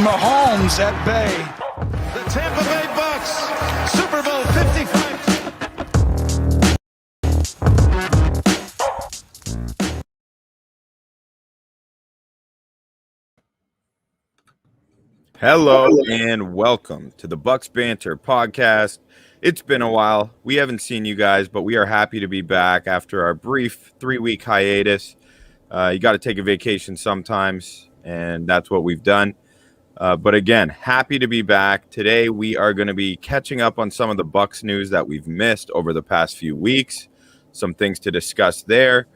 Mahomes at bay. The Tampa Bay Bucs, Super Bowl 55. Hello and welcome to the Bucs Banter podcast. It's been a while. We haven't seen you guys, but we are happy to be back after our brief 3-week hiatus. You got to take a vacation sometimes, and that's what we've done. But again, happy to be back. Today we are going to be catching up on some of the Bucs news that we've missed over the past few weeks. Some things to discuss there.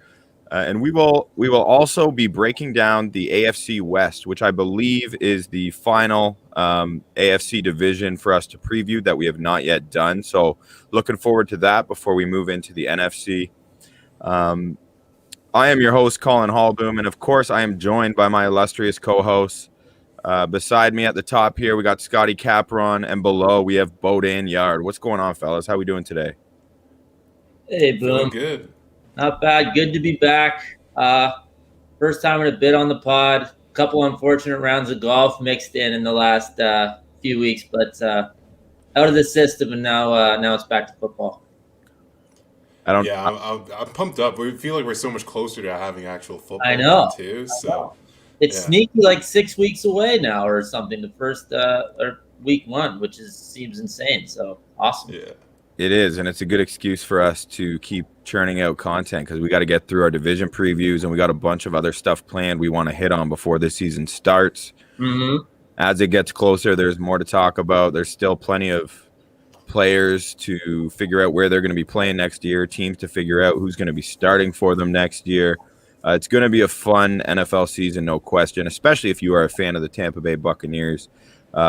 And we will also be breaking down the AFC West, which I believe is the final AFC division for us to preview that we have not yet done. So looking forward to that before we move into the NFC. I am your host, Collin Hallboom, and of course I am joined by my illustrious co-hosts. Beside me at the top here, we got Scotty Capron, and below we have Bohdan Yard. What's going on, fellas? How we doing today? Hey, Boom. Good. Not bad. Good to be back. First time in a bit on the pod. A couple unfortunate rounds of golf mixed in the last few weeks, but out of the system, and now it's back to football. I'm pumped up. We feel like we're so much closer to having actual football. I know. Too. So it's sneaky, like 6 weeks away now or something. The first or week one, which seems insane. So awesome. Yeah. It is, and it's a good excuse for us to keep churning out content because we got to get through our division previews, and we got a bunch of other stuff planned we want to hit on before the season starts. Mm-hmm. As it gets closer, there's more to talk about. There's still plenty of players to figure out where they're going to be playing next year, teams to figure out who's going to be starting for them next year. It's going to be a fun NFL season, no question, especially if you are a fan of the Tampa Bay Buccaneers,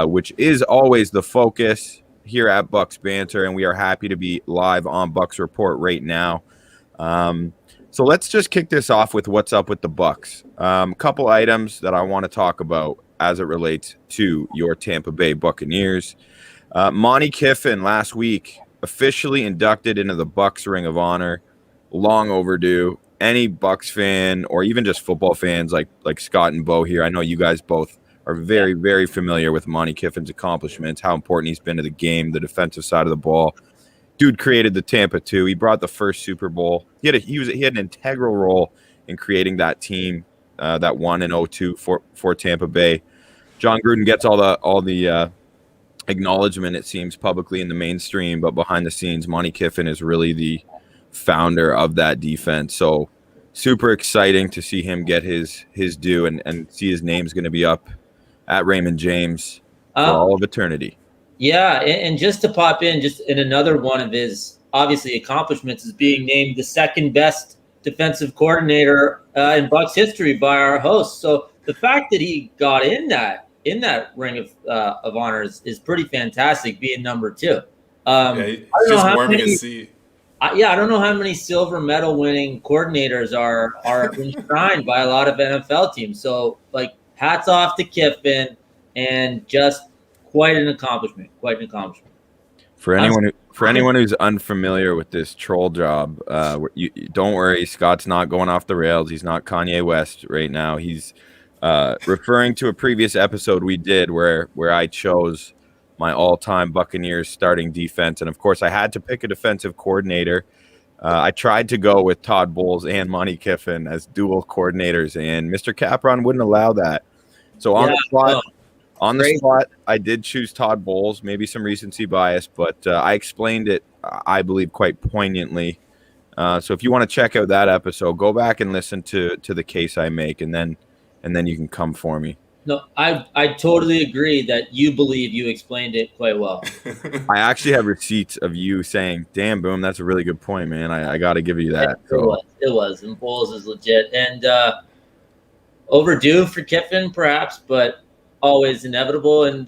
which is always the focus here at Bucs Banter, and we are happy to be live on Bucs Report right now. So let's just kick this off with what's up with the Bucs. Couple items that I want to talk about as it relates to your Tampa Bay Buccaneers. Monty Kiffin last week officially inducted into the Bucs Ring of Honor. Long overdue. Any Bucs fan or even just football fans like Scott and Bo here, I know you guys both are very, very familiar with Monty Kiffin's accomplishments, how important he's been to the game, the defensive side of the ball. Dude created the Tampa 2. He brought the first Super Bowl. He had an integral role in creating that team that won in 2002 for Tampa Bay. John Gruden gets all the acknowledgement, it seems, publicly in the mainstream, but behind the scenes, Monty Kiffin is really the founder of that defense. So super exciting to see him get his due and see his name's going to be up at Raymond James for all of eternity. Yeah, and just to pop in, just in another one of his obviously accomplishments is being named the second best defensive coordinator in Bucs history by our host. So the fact that he got in that ring of honors is pretty fantastic, being number 2. It's just warming to see. I don't know how many silver medal winning coordinators are enshrined by a lot of NFL teams. So hats off to Kiffin, and just quite an accomplishment. For anyone who's unfamiliar with this troll job, don't worry, Scott's not going off the rails. He's not Kanye West right now. He's referring to a previous episode we did where I chose my all-time Buccaneers starting defense, and of course I had to pick a defensive coordinator. I tried to go with Todd Bowles and Monty Kiffin as dual coordinators, and Mr. Capron wouldn't allow that. So on the spot, I did choose Todd Bowles, maybe some recency bias, but I explained it, I believe, quite poignantly. So if you want to check out that episode, go back and listen to the case I make, and then you can come for me. No, I totally agree that you believe you explained it quite well. I actually have receipts of you saying, "Damn, Boom, that's a really good point, man. I got to give you that." It was, and Bowles is legit, and overdue for Kiffin, perhaps, but always inevitable. And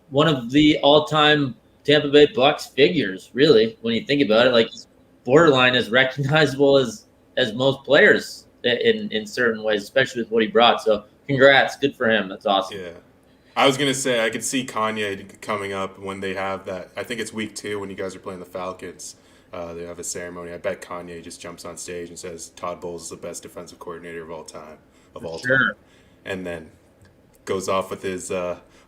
one of the all-time Tampa Bay Bucs figures, really, when you think about it, he's borderline as recognizable as most players in certain ways, especially with what he brought. So congrats, good for him. That's awesome. Yeah. I was going to say, I could see Kanye coming up when they have that. I think it's week 2 when you guys are playing the Falcons. They have a ceremony. I bet Kanye just jumps on stage and says Todd Bowles is the best defensive coordinator of all time. And then goes off with his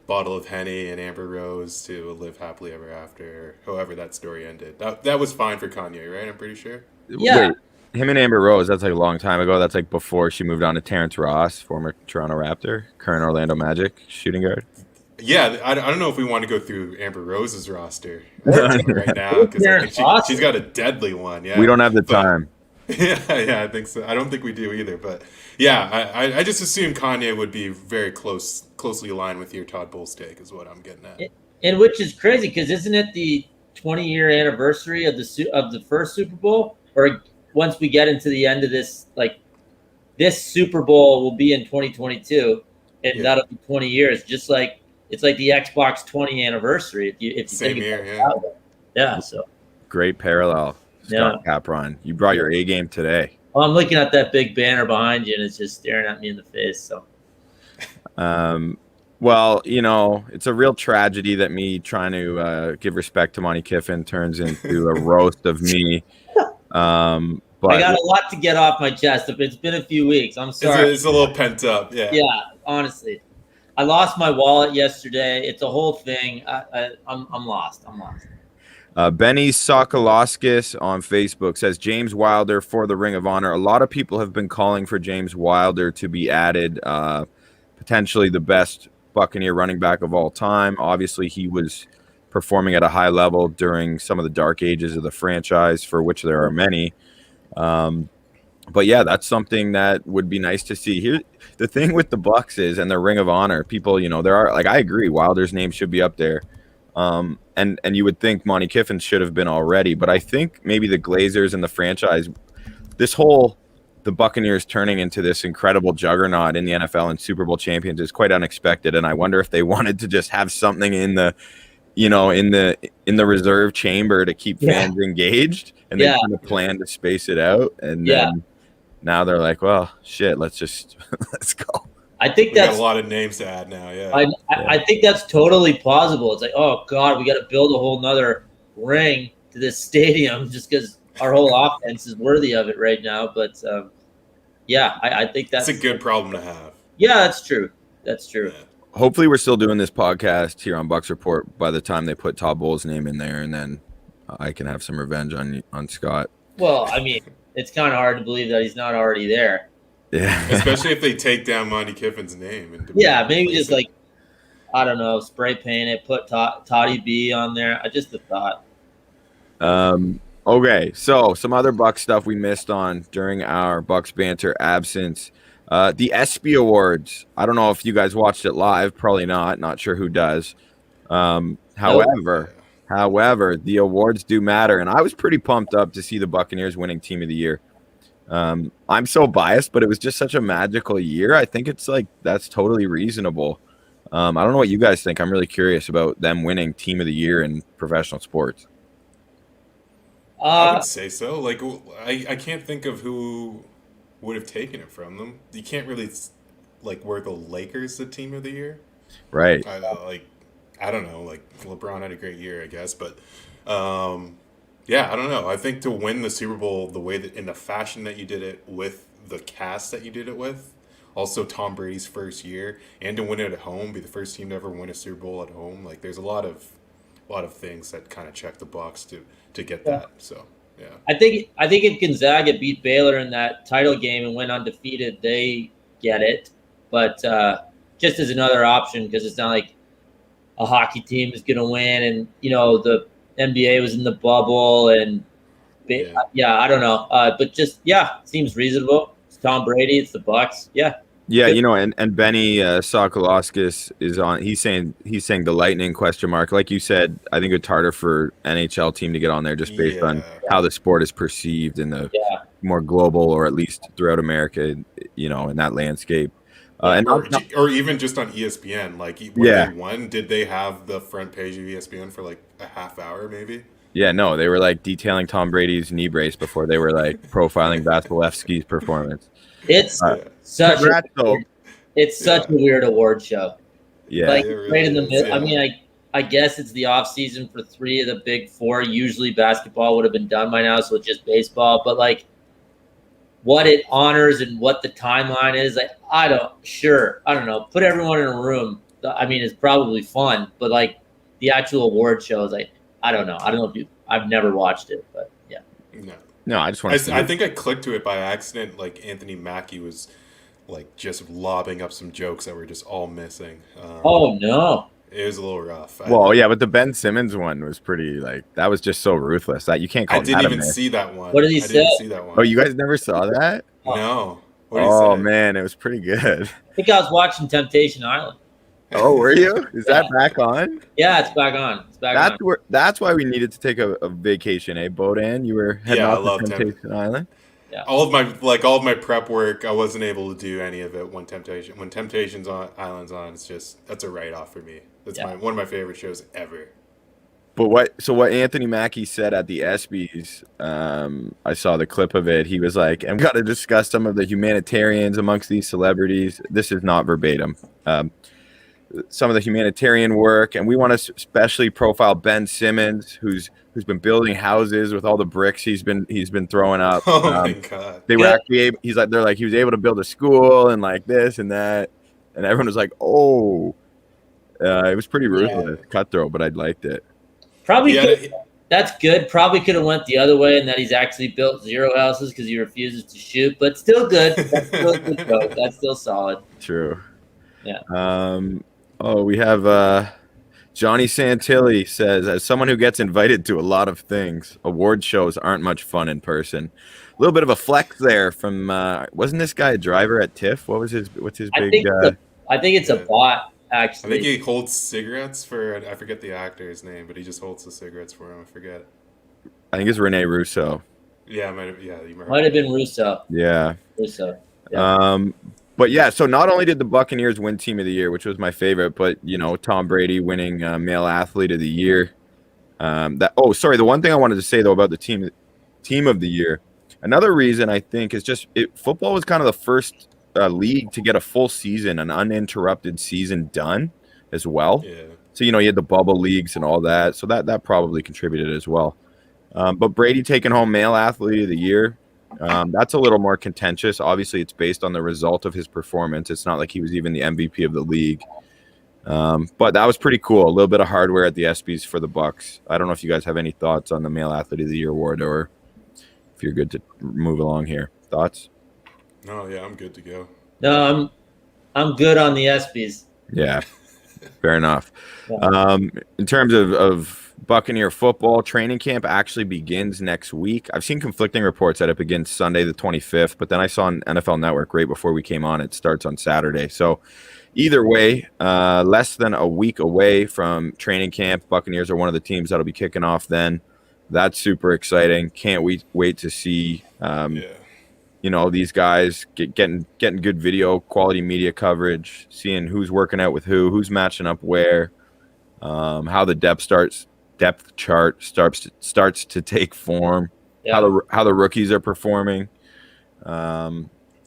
bottle of Henny and Amber Rose to live happily ever after, however that story ended. That was fine for Kanye, right? I'm pretty sure. Yeah. Wait, him and Amber Rose, that's like a long time ago. That's like before she moved on to Terrence Ross, former Toronto Raptor, current Orlando Magic shooting guard. Yeah, I don't know if we want to go through Amber Rose's roster right now because I think she's got a deadly one. Yeah, We don't have the time. Yeah, I think so. I don't think we do either. But yeah, I just assume Kanye would be very closely aligned with your Todd Bowles take, is what I'm getting at. And which is crazy because isn't it the 20-year anniversary of the first Super Bowl? Or once we get into the end of this, like this Super Bowl will be in 2022, and that'll be 20 years. Just like it's like the Xbox 20 anniversary. If you Same think year, yeah. So Great parallel. Scott Capron, you brought your A game today. well, I'm looking at that big banner behind you, and it's just staring at me in the face. So Well, you know, it's a real tragedy that me trying to give respect to Monty Kiffin turns into a roast of me. But I got a lot to get off my chest. It's been a few weeks. I'm sorry. It's a little pent up. Yeah. Yeah, honestly, I lost my wallet yesterday. It's a whole thing. I'm lost. I'm lost. Benny Sokoloskis on Facebook says James Wilder for the Ring of Honor. A lot of people have been calling for James Wilder to be added, potentially the best Buccaneer running back of all time. Obviously, he was performing at a high level during some of the dark ages of the franchise, for which there are many. But yeah, that's something that would be nice to see. Here, the thing with the Bucs is, and the Ring of Honor, people, you know, there are, like, I agree, Wilder's name should be up there. And you would think Monty Kiffin should have been already, but I think maybe the Glazers and the franchise, the Buccaneers turning into this incredible juggernaut in the NFL and Super Bowl champions is quite unexpected. And I wonder if they wanted to just have something in the, you know, in the reserve chamber to keep fans engaged, and they kind of planned to space it out. And then now they're like, well, shit, let's go. I think We got that's a lot of names to add now. Yeah. I think that's totally plausible. It's like, oh God, we got to build a whole nother ring to this stadium just because our whole offense is worthy of it right now. But I think that's a good problem to have. Yeah, that's true. That's true. Yeah. Hopefully we're still doing this podcast here on Bucs Report by the time they put Todd Bowles' name in there, and then I can have some revenge on Scott. Well, I mean, it's kind of hard to believe that he's not already there. Yeah. Especially if they take down Monty Kiffin's name. And Maybe just like, I don't know, spray paint it, put Toddy B on there. Just a thought. Okay, so some other Bucs stuff we missed on during our Bucs Banter absence. The ESPY Awards. I don't know if you guys watched it live. Probably not. Not sure who does. However, the awards do matter, and I was pretty pumped up to see the Buccaneers winning Team of the Year. I'm so biased, but it was just such a magical year. I think it's like that's totally reasonable. I don't know what you guys think. I'm really curious about them winning Team of the Year in professional sports. I would say so. Like, I can't think of who would have taken it from them. You can't really, like, were the Lakers the Team of the Year? Right. I don't know. Like, LeBron had a great year, I guess. But, I don't know. I think to win the Super Bowl the way that in the fashion that you did it with the cast that you did it with, also Tom Brady's first year, and to win it at home, be the first team to ever win a Super Bowl at home. Like, there's a lot of things that kind of check the box to get that. So, yeah. I think if Gonzaga beat Baylor in that title game and went undefeated, they get it. But just as another option, because it's not like a hockey team is going to win, and the NBA was in the bubble, and I don't know, but just seems reasonable. It's Tom Brady, it's the Bucs, Yeah, and Benny Sokoloskis is on. He's saying the Lightning ? Like you said, I think it's harder for NHL team to get on there just based on how the sport is perceived in the more global, or at least throughout America, in that landscape. Or even just on ESPN, like when they won, did they have the front page of ESPN for like a half hour maybe? Yeah, no, they were like detailing Tom Brady's knee brace before they were like profiling Vasilevsky's performance. It's such a weird award show. Yeah, like really right in the middle. yeah. I mean, I guess it's the off season for 3 of the big 4. Usually basketball would have been done by now, so it's just baseball. But like, what it honors and what the timeline is. Like, I don't know. Put everyone in a room. I mean, it's probably fun, but like the actual award shows, I don't know. I don't know if I've never watched it, but yeah. No, I just want to. I think I clicked to it by accident. Like Anthony Mackie was like just lobbing up some jokes that were just all missing. Oh no. It was a little rough. Well, yeah, but the Ben Simmons one was pretty that was just so ruthless that you can't call I didn't that even see that one. What did he say? I didn't see that one. Oh, you guys never saw that? No. What did he say? Man, it was pretty good. I think I was watching Temptation Island. Oh, were you? Is that back on? Yeah, it's back on. That's why we needed to take a vacation, eh, Bohdan? You were heading off to Temptation Island. Yeah. All of my prep work, I wasn't able to do any of it when Temptation's Island's on. That's a write off for me. That's one of my favorite shows ever. But what Anthony Mackie said at the ESPYs, I saw the clip of it. He was like, "I'm going to discuss some of the humanitarians amongst these celebrities." This is not verbatim. Some of the humanitarian work, and we want to especially profile Ben Simmons, who's been building houses with all the bricks he's been throwing up. Oh my god! They were actually he was able to build a school and like this and that, and everyone was like, "Oh." It was pretty ruthless, cutthroat, but I liked it. That's good. Probably could have went the other way, and that he's actually built 0 houses because he refuses to shoot. But still good. That's still a good joke. That's still solid. True. Yeah. We have Johnny Santilli says, as someone who gets invited to a lot of things, award shows aren't much fun in person. A little bit of a flex there from wasn't this guy a driver at TIFF? What's his big? I think it's a bot. Actually, I think he holds cigarettes for, I forget the actor's name, but he just holds the cigarettes for him. I forget. I think it's Rene Russo. Yeah, you might have been Russo. Yeah. Russo. Yeah. But yeah, so not only did the Buccaneers win Team of the Year, which was my favorite, but Tom Brady winning Male Athlete of the Year. The one thing I wanted to say though about the team of the year, another reason I think is just football was kind of the first league to get a full season, an uninterrupted season done as well. Yeah. So you had the bubble leagues and all that, so that probably contributed as well. But Brady taking home Male Athlete of the Year, that's a little more contentious. Obviously, it's based on the result of his performance. It's not like he was even the MVP of the league. But that was pretty cool. A little bit of hardware at the ESPYs for the Bucs. I don't know if you guys have any thoughts on the Male Athlete of the Year award, or if you're good to move along here. Thoughts? No, yeah, I'm good to go. No, I'm good on the ESPYs. Yeah, fair enough. Yeah. In terms of Buccaneer football, training camp actually begins next week. I've seen conflicting reports that it begins Sunday the 25th, but then I saw on NFL Network right before we came on, it starts on Saturday. So either way, less than a week away from training camp. Buccaneers are one of the teams that'll be kicking off then. That's super exciting. Can't wait to see these guys getting good video quality media coverage, seeing who's working out with who's matching up where, how the depth chart starts to take form, how the rookies are performing.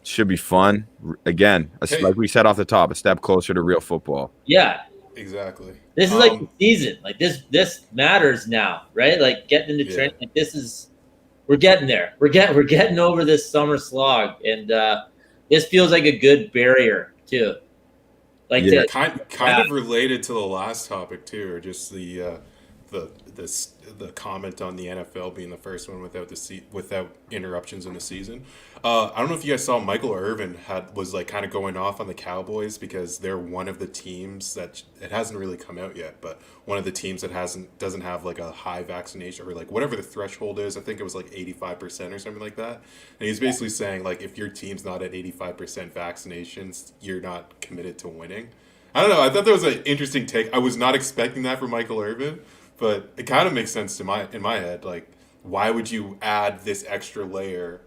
Should be fun. Again, like we said off the top, a step closer to real football. Yeah, exactly. This is like the season. Like this matters now, right? Like getting into training. Like we're getting there. We're getting over this summer slog, and this feels like a good barrier too. Like kind of related to the last topic too, or just the comment on the NFL being the first one without interruptions in the season. I don't know if you guys saw Michael Irvin was like kind of going off on the Cowboys because they're one of the teams that it hasn't really come out yet, but one of the teams that doesn't have like a high vaccination or like whatever the threshold is. I think it was like 85% or something like that. And he's basically saying like if your team's not at 85% vaccinations, you're not committed to winning. I don't know. I thought that was an interesting take. I was not expecting that from Michael Irvin. But it kind of makes sense in my head. Like, why would you add this extra layer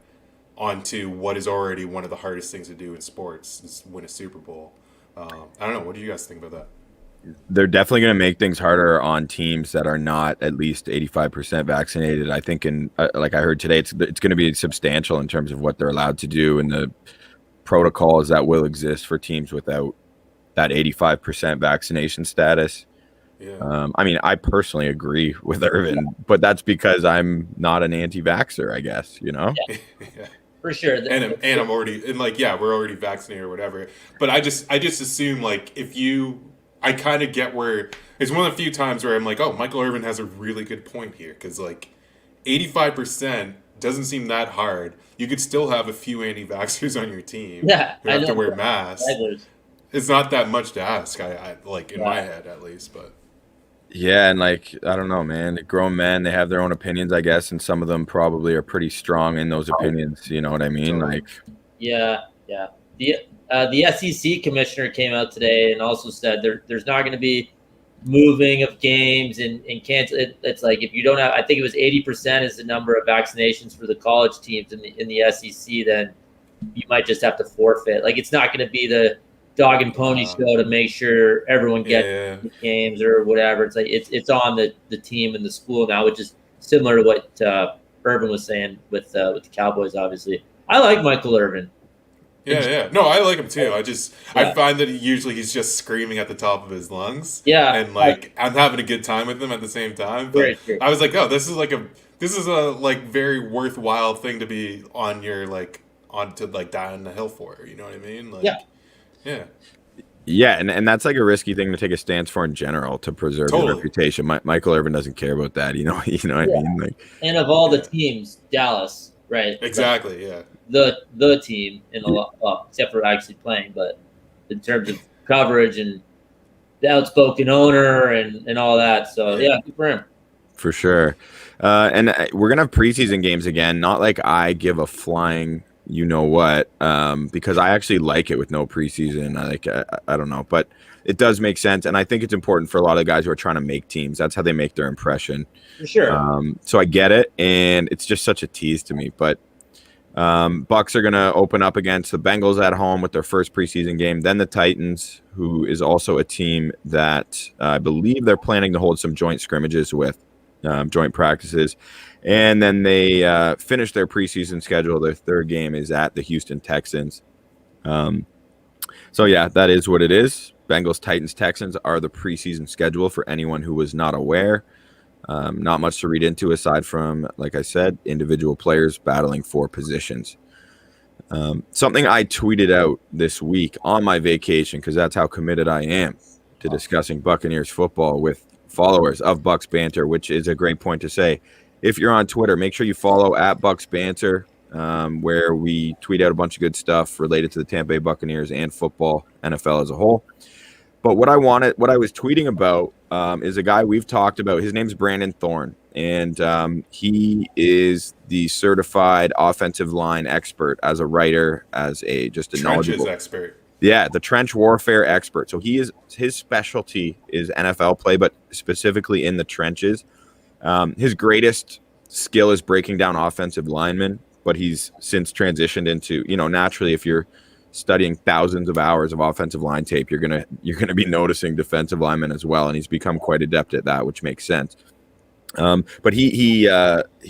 onto what is already one of the hardest things to do in sports, is win a Super Bowl? I don't know. What do you guys think about that? They're definitely going to make things harder on teams that are not at least 85% vaccinated. I think, like I heard today, it's going to be substantial in terms of what they're allowed to do and the protocols that will exist for teams without that 85% vaccination status. Yeah. I mean, I personally agree with Irvin, but that's because I'm not an anti-vaxxer, I guess, Yeah. For sure. And I'm already and like yeah, we're already vaccinated or whatever. But I just assume like I kind of get where it's one of the few times where I'm like, oh, Michael Irvin has a really good point here because like 85% doesn't seem that hard. You could still have a few anti-vaxxers on your team who have to wear masks. It's not that much to ask. I like in my head at least, but. Yeah, and like I don't know, man. Grown men, they have their own opinions, I guess, and some of them probably are pretty strong in those opinions. You know what I mean? Totally. Like, yeah. The SEC commissioner came out today and also said there's not going to be moving of games and cancel. It's like if you don't have, I think it was 80% is the number of vaccinations for the college teams in the SEC, then you might just have to forfeit. Like it's not going to be the dog and pony show to make sure everyone gets the games or whatever. It's like it's on the team and the school now, which is similar to what Irvin was saying with the Cowboys. Obviously, I like Michael Irvin. Yeah. No, I like him too. I find that he's just screaming at the top of his lungs. Yeah, and like I'm having a good time with him at the same time. But I was like, oh, this is a like very worthwhile thing to be on your like on to like die on the hill for. You know what I mean? Like, yeah, and that's like a risky thing to take a stance for in general to preserve your reputation. Michael Irvin doesn't care about that. You know what I mean? Like, and of all the teams, Dallas, right? Exactly. Like, the team in a lot, well, except for actually playing, but in terms of coverage and the outspoken owner and all that. So good for him. For sure. And we're gonna have preseason games again. Not like I give a flying you know what, because I actually like it with no preseason. I don't know, but it does make sense, and I think it's important for a lot of the guys who are trying to make teams. That's how they make their impression. For sure. So I get it, and it's just such a tease to me. But Bucs are going to open up against the Bengals at home with their first preseason game. Then the Titans, who is also a team that I believe they're planning to hold some joint scrimmages with, joint practices. And then they finish their preseason schedule. Their third game is at the Houston Texans. So, yeah, that is what it is. Bengals, Titans, Texans are the preseason schedule for anyone who was not aware. Not much to read into aside from, like I said, individual players battling for positions. Something I tweeted out this week on my vacation, because that's how committed I am to discussing Buccaneers football with followers of Bucs Banter, which is a great point to say. If you're on Twitter, make sure you follow at Bucs Banter, where we tweet out a bunch of good stuff related to the Tampa Bay Buccaneers and football, NFL as a whole. But what I was tweeting about is a guy we've talked about. His name's Brandon Thorne, and he is the certified offensive line expert as a writer, as a knowledgeable expert. Yeah, the trench warfare expert. So his specialty is NFL play, but specifically in the trenches. His greatest skill is breaking down offensive linemen, but he's since transitioned into, naturally, if you're studying thousands of hours of offensive line tape, you're gonna be noticing defensive linemen as well, and he's become quite adept at that, which makes sense. But he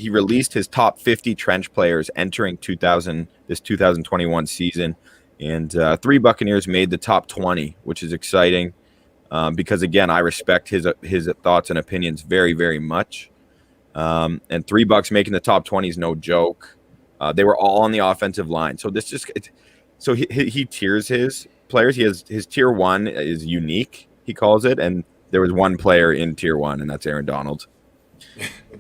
released his top 50 trench players entering 2021 season, and 3 Buccaneers made the top 20, which is exciting. Because again, I respect his thoughts and opinions very, very much. And 3 Bucs making the top 20 is no joke. They were all on the offensive line. So he tiers his players. He has his tier 1 is unique, he calls it, and there was one player in tier 1, and that's Aaron Donald.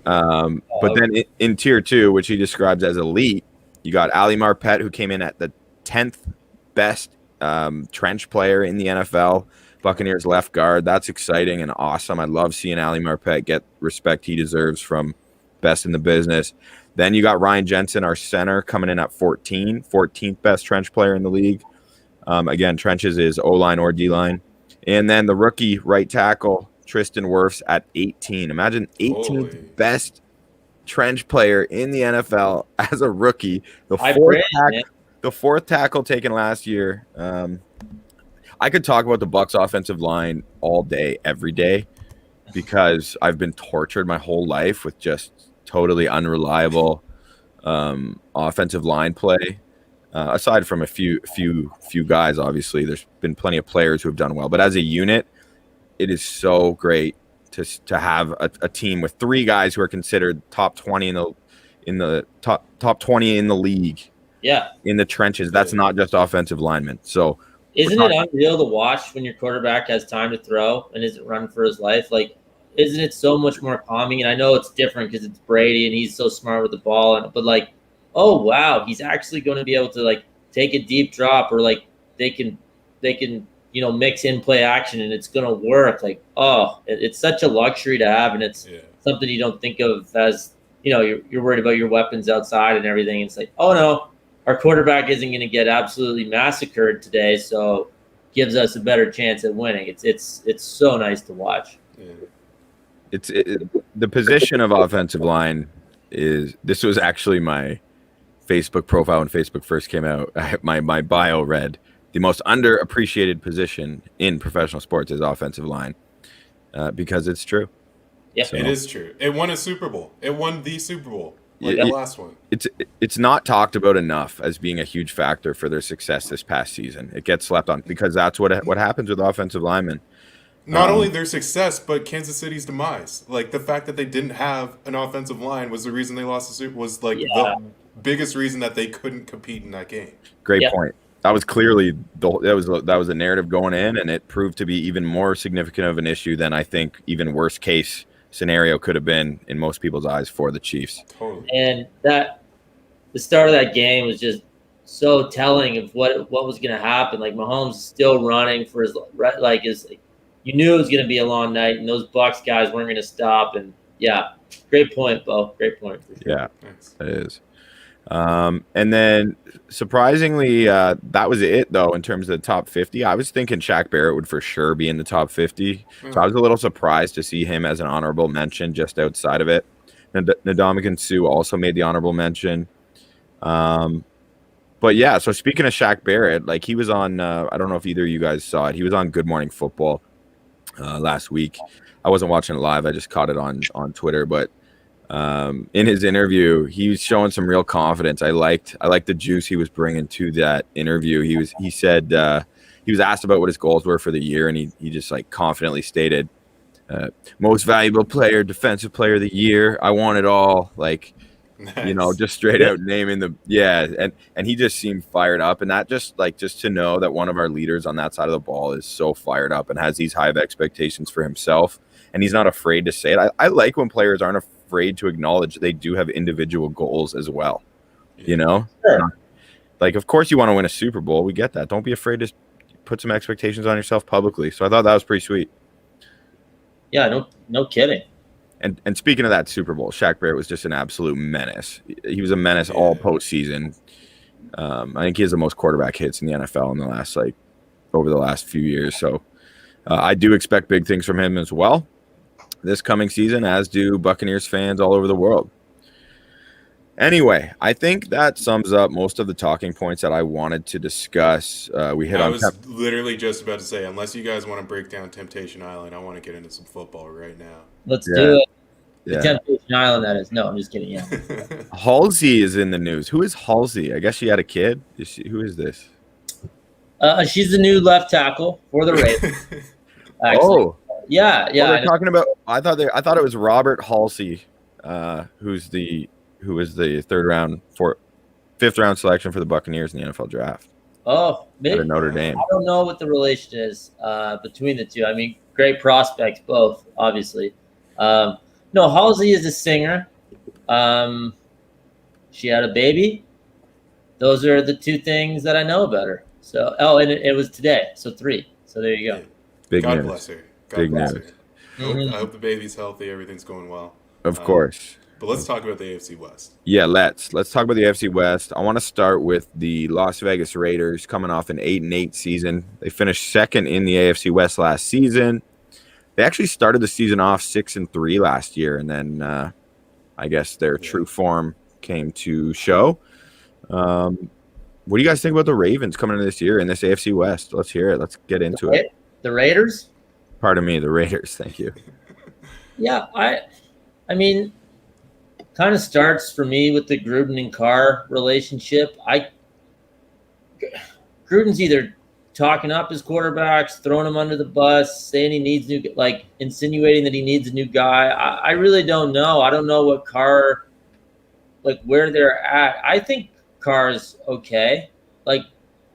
But then in tier 2, which he describes as elite, you got Ali Marpet, who came in at the 10th best trench player in the NFL. Buccaneers left guard. That's exciting and awesome. I love seeing Ali Marpet get respect he deserves from best in the business. Then you got Ryan Jensen, our center, coming in at 14th best trench player in the league. Again, trenches is O-line or D-line. And then the rookie right tackle, Tristan Wirfs, at 18. Imagine 18th best trench player in the NFL as a rookie. The fourth tackle taken last year. I could talk about the Bucs offensive line all day, every day, because I've been tortured my whole life with just totally unreliable offensive line play. Aside from a few guys, obviously, there's been plenty of players who have done well. But as a unit, it is so great to have a team with 3 guys who are considered top 20 in the top 20 in the league, Yeah. in the trenches. That's not just offensive linemen. So isn't it unreal to watch when your quarterback has time to throw and isn't running for his life? Like, isn't it so much more calming? And I know it's different because it's Brady and he's so smart with the ball. But like, oh wow, he's actually going to be able to like take a deep drop, or like they can mix in play action and it's going to work. Like, oh, it's such a luxury to have, and it's something you don't think of as you're worried about your weapons outside and everything. It's like, oh no, our quarterback isn't going to get absolutely massacred today, so gives us a better chance at winning. It's so nice to watch. Yeah. The position of offensive line this was actually my Facebook profile when Facebook first came out. My bio read, the most underappreciated position in professional sports is offensive line, because it's true. Yeah, so, it is true. It won a Super Bowl. It won the Super Bowl. The last one. It's not talked about enough as being a huge factor for their success this past season. It gets slept on because that's what happens with offensive linemen. Not only their success, but Kansas City's demise. Like, the fact that they didn't have an offensive line was the reason they lost the Super Bowl. Was like the biggest reason that they couldn't compete in that game. Great point. That was clearly that was a narrative going in, and it proved to be even more significant of an issue than I think even worst case scenario could have been in most people's eyes for the Chiefs. Totally. And the start of that game was just so telling of what was going to happen. Like, Mahomes is still running for his you knew it was going to be a long night, and those Bucs guys weren't going to stop. And great point, Bo. Great point. For sure. Yeah, it is. And then surprisingly, that was it though in terms of the top 50. I was thinking Shaq Barrett would for sure be in the top 50. So I was a little surprised to see him as an honorable mention just outside of it. Ndamukong Suh also made the honorable mention. But yeah, so speaking of Shaq Barrett, like, he was on, I don't know if either of you guys saw it. He was on Good Morning Football last week. I wasn't watching it live. I just caught it on Twitter, but in his interview, he was showing some real confidence. I liked the juice he was bringing to that interview. He said he was asked about what his goals were for the year, and he just like confidently stated, most valuable player, defensive player of the year. I want it all. Like, nice. Just straight out naming and he just seemed fired up, and that just to know that one of our leaders on that side of the ball is so fired up and has these high expectations for himself, and he's not afraid to say it. I like when players aren't afraid to acknowledge they do have individual goals as well. Sure. Like, of course you want to win a Super Bowl. We get that. Don't be afraid to put some expectations on yourself publicly. So I thought that was pretty sweet. Yeah, no kidding. And speaking of that Super Bowl, Shaq Barrett was just an absolute menace. He was a menace all postseason. I think he has the most quarterback hits in the NFL in the over the last few years. So I do expect big things from him as well this coming season, as do Buccaneers fans all over the world. Anyway, I think that sums up most of the talking points that I wanted to discuss. I was literally just about to say, unless you guys want to break down Temptation Island, I want to get into some football right now. Let's do it. The Temptation Island, that is. No, I'm just kidding. Yeah. Halsey is in the news. Who is Halsey? I guess she had a kid. Who is this? She's the new left tackle for the Ravens. Oh. Yeah. Well, they're talking about. I thought it was Robert Halsey, who was the 5th round selection for the Buccaneers in the NFL draft. Oh, maybe Notre Dame. I don't know what the relation is between the two. I mean, great prospects both, obviously. No, Halsey is a singer. She had a baby. Those are the two things that I know about her. So, and it was today. So 3. So there you go. Big God news. Bless her. Big news. I hope the baby's healthy. Everything's going well. Of course. But let's talk about the AFC West. Yeah, let's talk about the AFC West. I want to start with the Las Vegas Raiders coming off an 8-8 season. They finished second in the AFC West last season. They actually started the season off 6-3 last year, and then I guess their true form came to show. What do you guys think about the Ravens coming into this year in this AFC West? Let's hear it. Let's get into it. The Raiders? Pardon me, the Raiders. Thank you. Yeah, I mean, kind of starts for me with the Gruden and Carr relationship. Gruden's either talking up his quarterbacks, throwing him under the bus, saying he needs insinuating that he needs a new guy. I really don't know. I don't know what Carr, where they're at. I think Carr's okay. Like,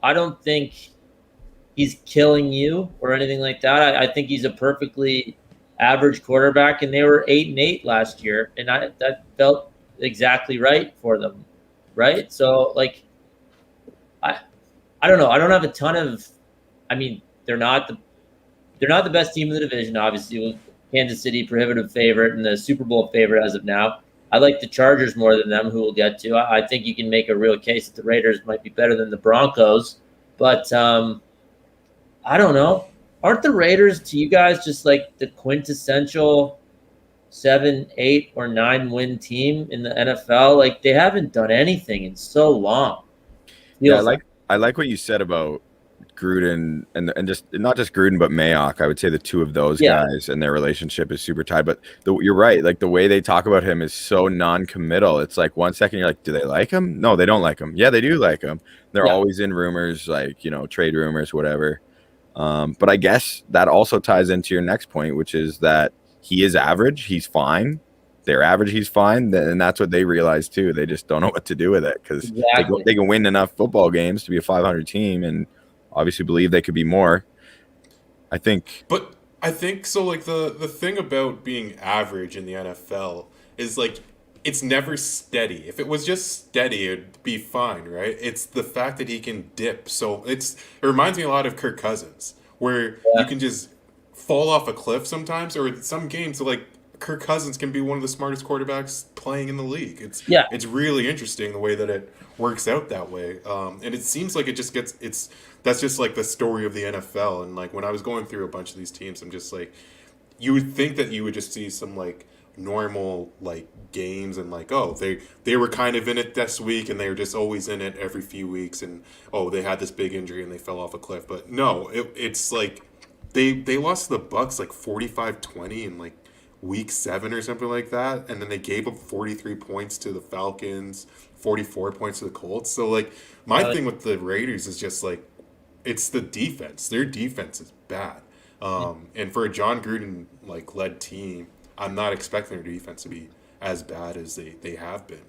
I don't think he's killing you or anything like that. I think he's a perfectly average quarterback, and they were 8-8 last year, and that felt exactly right for them, right? So, like, I don't know. I don't have a ton of. I mean, they're not the best team in the division, obviously, with Kansas City prohibitive favorite and the Super Bowl favorite as of now. I like the Chargers more than them, who we'll get to. I think you can make a real case that the Raiders might be better than the Broncos, but I don't know. Aren't the Raiders to you guys just like the quintessential 7, 8, or 9 win team in the NFL? Like, they haven't done anything in so long. Yeah, I like what you said about Gruden and just not just Gruden but Mayock. I would say the two of those guys and their relationship is super tight. But you're right. Like, the way they talk about him is so non-committal. It's like 1 second you're like, do they like him? No, they don't like him. Yeah, they do like him. They're always in rumors, like, trade rumors, whatever. But I guess that also ties into your next point, which is that he is average. He's fine. They're average. He's fine. And that's what they realize too. They just don't know what to do with it because they can win enough football games to be a 500 team and obviously believe they could be more. I think so. Like, the thing about being average in the NFL is, like, it's never steady. If it was just steady, it'd be fine, right? It's the fact that he can dip. So it reminds me a lot of Kirk Cousins, where you can just fall off a cliff sometimes, or some games like Kirk Cousins can be one of the smartest quarterbacks playing in the league. It's really interesting the way that it works out that way. And it seems like that's just like the story of the NFL. And like when I was going through a bunch of these teams, I'm just like, you would think that you would just see some like normal like games and like, oh, they were kind of in it this week and they were just always in it every few weeks, and oh, they had this big injury and they fell off a cliff. But no, it's like they lost to the Bucs like 45-20 in like week 7 or something like that, and then they gave up 43 points to the Falcons, 44 points to the Colts. So like my thing with the Raiders is just like, it's the defense. Their defense is bad. And for a John Gruden like led team, I'm not expecting their defense to be as bad as they have been.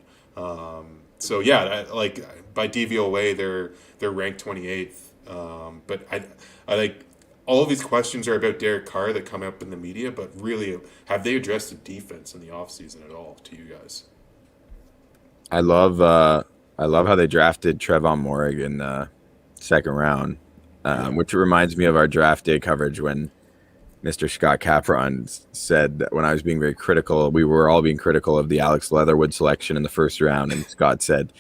So yeah, like by DVOA they're ranked 28th. But I like all of these questions are about Derek Carr that come up in the media, but really, have they addressed the defense in the offseason at all to you guys? I love how they drafted Trevon Moehrig in the second round, which reminds me of our draft day coverage when Mr. Scott Capron said that when I was being very critical, we were all being critical of the Alex Leatherwood selection in the first round, and Scott said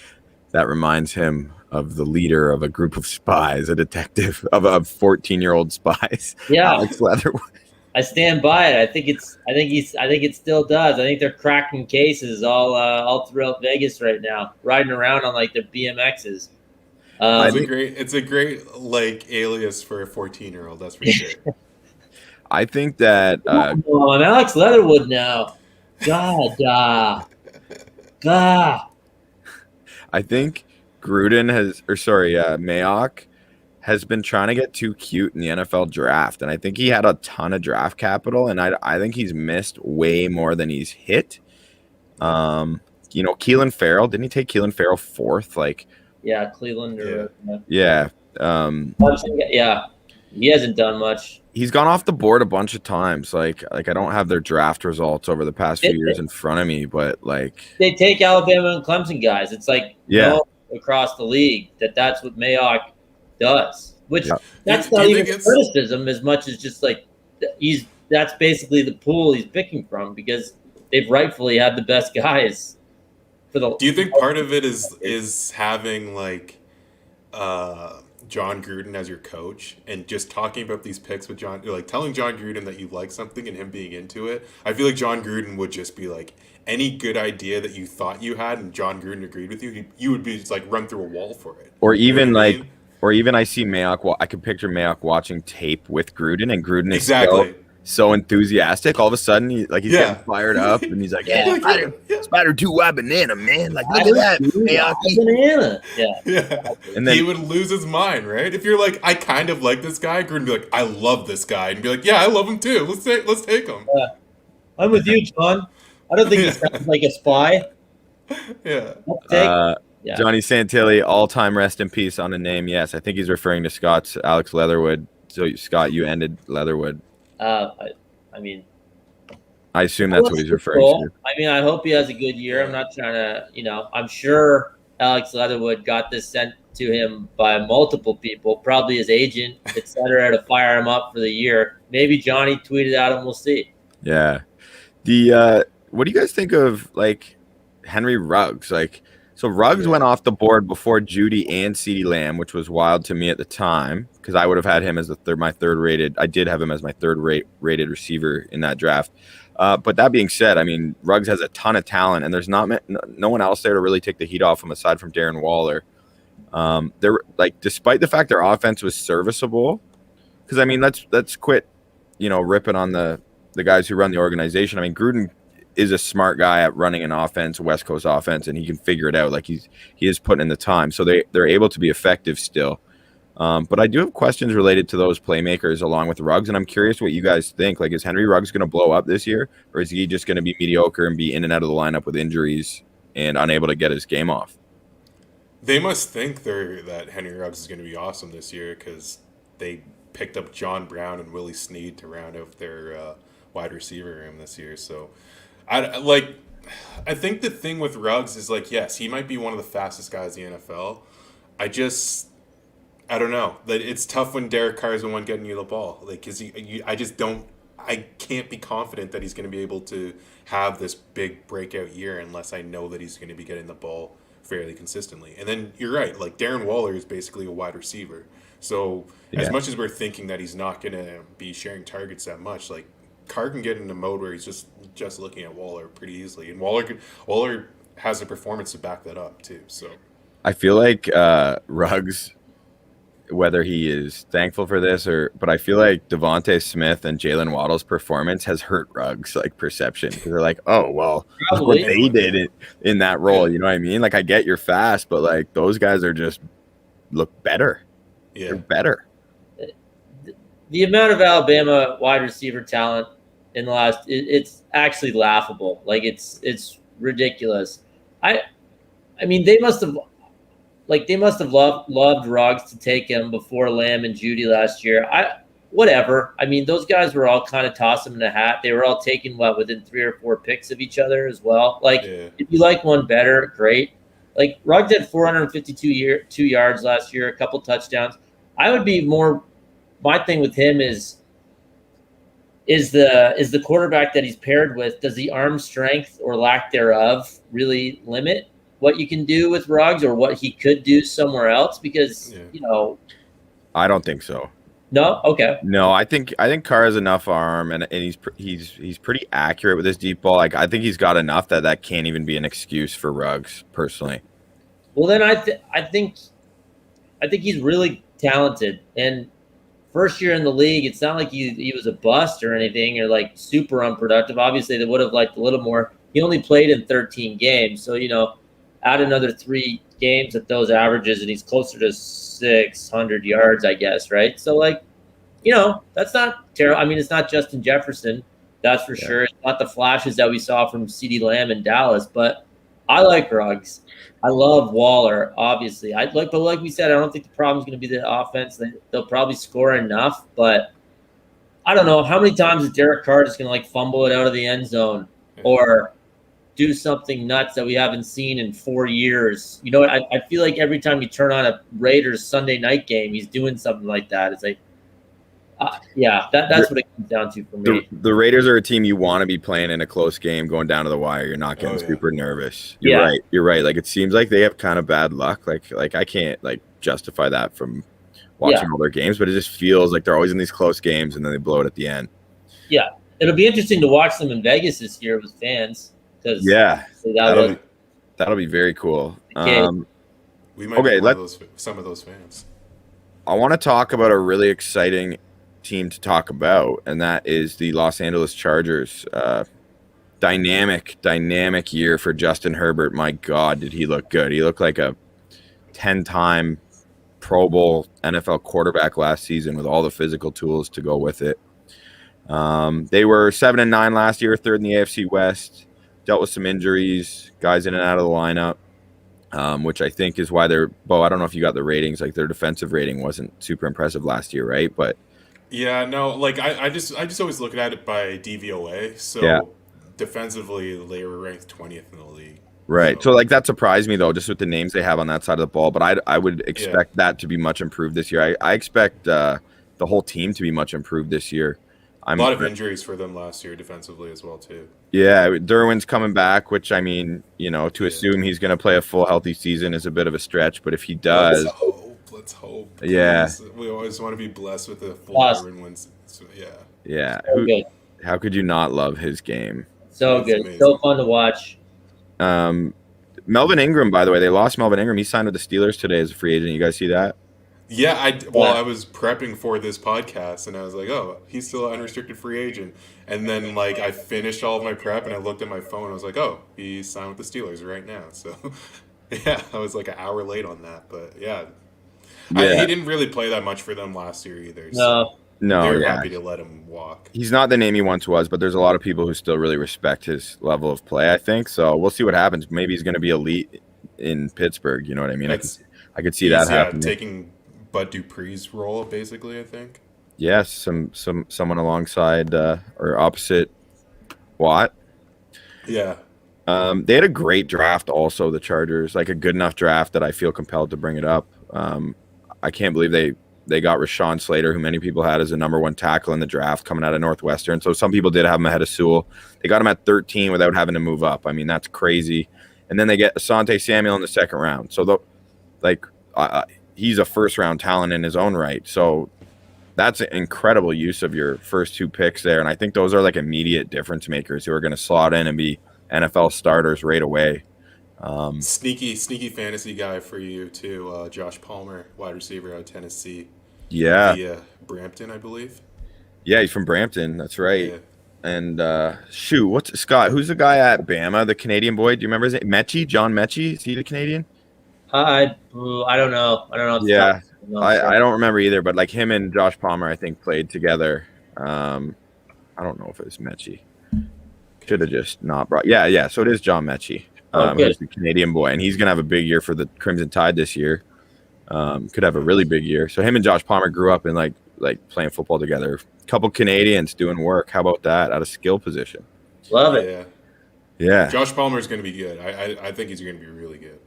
that reminds him of the leader of a group of spies, a detective of 14-year-old spies. Yeah, Alex Leatherwood. I stand by it. I think it still does. I think they're cracking cases all throughout Vegas right now, riding around on like their BMXs. It's a great like alias for a 14-year-old. That's for sure. I think that I'm Alex Leatherwood now. God. I think Mayock has been trying to get too cute in the NFL draft, and I think he had a ton of draft capital, and I think he's missed way more than he's hit. Keelan Farrell, didn't he take Keelan Farrell 4th? Like, yeah, Cleveland. Yeah. He hasn't done much. He's gone off the board a bunch of times. Like I don't have their draft results over the past few years in front of me, but like they take Alabama and Clemson guys. It's like across the league that's what Mayock does. Which that's not even criticism as much as just like that's basically the pool he's picking from because they've rightfully had the best guys for the. Do you think part of it is having like John Gruden as your coach and just talking about these picks with John, like telling John Gruden that you like something and him being into it? I feel like John Gruden would just be like, any good idea that you thought you had and John Gruden agreed with you, you would be just like run through a wall for it. Or even I see Mayock. I could picture Mayock watching tape with Gruden, and Gruden is so enthusiastic. All of a sudden, he's getting fired up, and he's like, Spider 2 white banana, man. Like, look at that, Mayock. Banana. Yeah. And then he would lose his mind, right? If you're like, I kind of like this guy, Gruden would be like, I love this guy, and be like, yeah, I love him too. Let's take him. Yeah. I'm with you, John. I don't think he sounds like a spy. Yeah. Yeah. Johnny Santilli, all-time rest in peace on a name. Yes, I think he's referring to Scott's Alex Leatherwood. So, Scott, you ended Leatherwood. I mean, I assume that's what he's referring cool. to. I mean, I hope he has a good year. Yeah. I'm not trying to, I'm sure Alex Leatherwood got this sent to him by multiple people, probably his agent, et cetera, to fire him up for the year. Maybe Johnny tweeted at him. We'll see. Yeah. What do you guys think of like Henry Ruggs? So Ruggs went off the board before Judy and CeeDee Lamb, which was wild to me at the time because I would have had him as my third rated. I did have him as my third rated receiver in that draft. But that being said, I mean, Ruggs has a ton of talent, and there's no one else there to really take the heat off him aside from Darren Waller. They're like, despite the fact their offense was serviceable, because I mean, let's quit, ripping on the guys who run the organization. I mean, Gruden is a smart guy at running an offense, West Coast offense, and he can figure it out. Like he is putting in the time, so they're able to be effective still. But I do have questions related to those playmakers along with Ruggs, and I'm curious what you guys think. Like, is Henry Ruggs going to blow up this year, or is he just going to be mediocre and be in and out of the lineup with injuries and unable to get his game off? They must think that Henry Ruggs is going to be awesome this year because they picked up John Brown and Willie Snead to round out their wide receiver room this year. So, I think the thing with Ruggs is like, yes, he might be one of the fastest guys in the NFL. I don't know. It's tough when Derek Carr is the one getting you the ball. Like, cause I can't be confident that he's going to be able to have this big breakout year unless I know that he's going to be getting the ball fairly consistently. And then you're right. Like, Darren Waller is basically a wide receiver. So as much as we're thinking that he's not going to be sharing targets that much, like, Carr can get into mode where he's just looking at Waller pretty easily. And Waller has a performance to back that up too. So I feel like Ruggs, whether he is thankful for this but I feel like Devontae Smith and Jalen Waddle's performance has hurt Ruggs' like perception because they're like, oh well, look what they did in that role. You know what I mean? Like, I get you're fast, but like those guys are just look better. Yeah, they're better. The amount of Alabama wide receiver talent in the last, it's actually laughable. Like, it's ridiculous. I mean, they must have loved Ruggs to take him before Lamb and Judy last year. Whatever. I mean, those guys were all kind of tossing in a hat. They were all taking within 3 or 4 picks of each other as well. Like, if you like one better, great. Like, Ruggs had 452 yards last year, a couple touchdowns. I would be more. My thing with him is the quarterback that he's paired with. Does the arm strength or lack thereof really limit what you can do with Ruggs or what he could do somewhere else? Because I don't think so. No, okay. No, I think Carr has enough arm and he's pretty accurate with his deep ball. Like, I think he's got enough that can't even be an excuse for Ruggs personally. Well, then I think he's really talented, and first year in the league, it's not like he was a bust or anything or like super unproductive. Obviously, they would have liked a little more. He only played in 13 games, so add another 3 games at those averages, and he's closer to 600 yards, I guess, right? So, like, that's not terrible. I mean, it's not Justin Jefferson, that's for sure. It's not the flashes that we saw from CeeDee Lamb in Dallas, but I like Ruggs. I love Waller, obviously. But like we said, I don't think the problem is going to be the offense. They'll probably score enough, but I don't know how many times is Derek Carr just going to like fumble it out of the end zone or do something nuts that we haven't seen in 4 years. I feel like every time you turn on a Raiders Sunday night game, he's doing something like that. It's like, that's what it comes down to for me. The Raiders are a team you want to be playing in a close game, going down to the wire. You're not getting super nervous. You're right. Like, it seems like they have kind of bad luck. Like I can't like justify that from watching all their games, but it just feels like they're always in these close games and then they blow it at the end. Yeah, it'll be interesting to watch them in Vegas this year with fans. That'll be very cool. We might be some of those fans. I want to talk about a really exciting team to talk about, and that is the Los Angeles Chargers. Dynamic year for Justin Herbert. My God, did he look good? He looked like a 10-time Pro Bowl NFL quarterback last season with all the physical tools to go with it. They were 7-9 last year, third in the AFC West. Dealt with some injuries, guys in and out of the lineup. which I think is why they're. Bo, I don't know if you got the ratings. Like their defensive rating wasn't super impressive last year, right? But Yeah, no, like I just always look at it by DVOA. So yeah. defensively, they were ranked 20th in the league. Right. So like that surprised me though, just with the names they have on that side of the ball. But I would expect that to be much improved this year. I expect the whole team to be much improved this year. A lot of injuries for them last year defensively as well too. Yeah, Derwin's coming back, which I mean, to assume he's going to play a full healthy season is a bit of a stretch. But if he does, let's hope. Yeah, we always want to be blessed with a full Derwin wins. So, yeah. So good. How could you not love his game? So good, amazing. So fun to watch. Melvin Ingram, by the way, they lost Melvin Ingram. He signed with the Steelers today as a free agent. You guys see that? Yeah, I was prepping for this podcast, and I was like, oh, he's still an unrestricted free agent. And then, like, I finished all of my prep, and I looked at my phone, and I was like, oh, he's signed with the Steelers right now. So, yeah, I was like an hour late on that. But, yeah. He didn't really play that much for them last year either. So no, they were happy to let him walk. He's not the name he once was, but there's a lot of people who still really respect his level of play, I think. So we'll see what happens. Maybe he's going to be elite in Pittsburgh. You know what I mean? I could see that happening. Taking Bud Dupree's role, basically, I think. Yes, someone alongside or opposite Watt. Yeah. They had a great draft also, the Chargers, like a good enough draft that I feel compelled to bring it up. I can't believe they got Rashawn Slater, who many people had as a number one tackle in the draft coming out of Northwestern. So some people did have him ahead of Sewell. They got him at 13 without having to move up. I mean, that's crazy. And then they get Asante Samuel in the second round. So he's a first-round talent in his own right. So that's an incredible use of your first two picks there. And I think those are like immediate difference makers who are going to slot in and be NFL starters right away. Sneaky fantasy guy for you, too. Josh Palmer, wide receiver out of Tennessee. Yeah. Via Brampton, I believe. Yeah, he's from Brampton. That's right. Yeah. And what's Scott? Who's the guy at Bama, the Canadian boy? Do you remember his name? Mechie? John Mechie? Is he the Canadian? I don't know. Yeah, I don't remember either. But like him and Josh Palmer, I think played together. I don't know if it was Mechie. Should have just not brought. Yeah. So it is John Mechie. Who's the Canadian boy, and he's gonna have a big year for the Crimson Tide this year. Could have a really big year. So him and Josh Palmer grew up in like playing football together. A couple Canadians doing work. How about that at a skill position? Love it. Yeah. Josh Palmer is gonna be good. I think he's gonna be really good.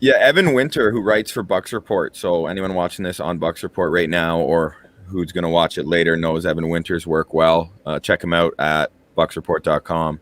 Yeah, Evan Winter, who writes for Bucs Report. So anyone watching this on Bucs Report right now or who's going to watch it later knows Evan Winter's work well. Check him out at bucsreport.com.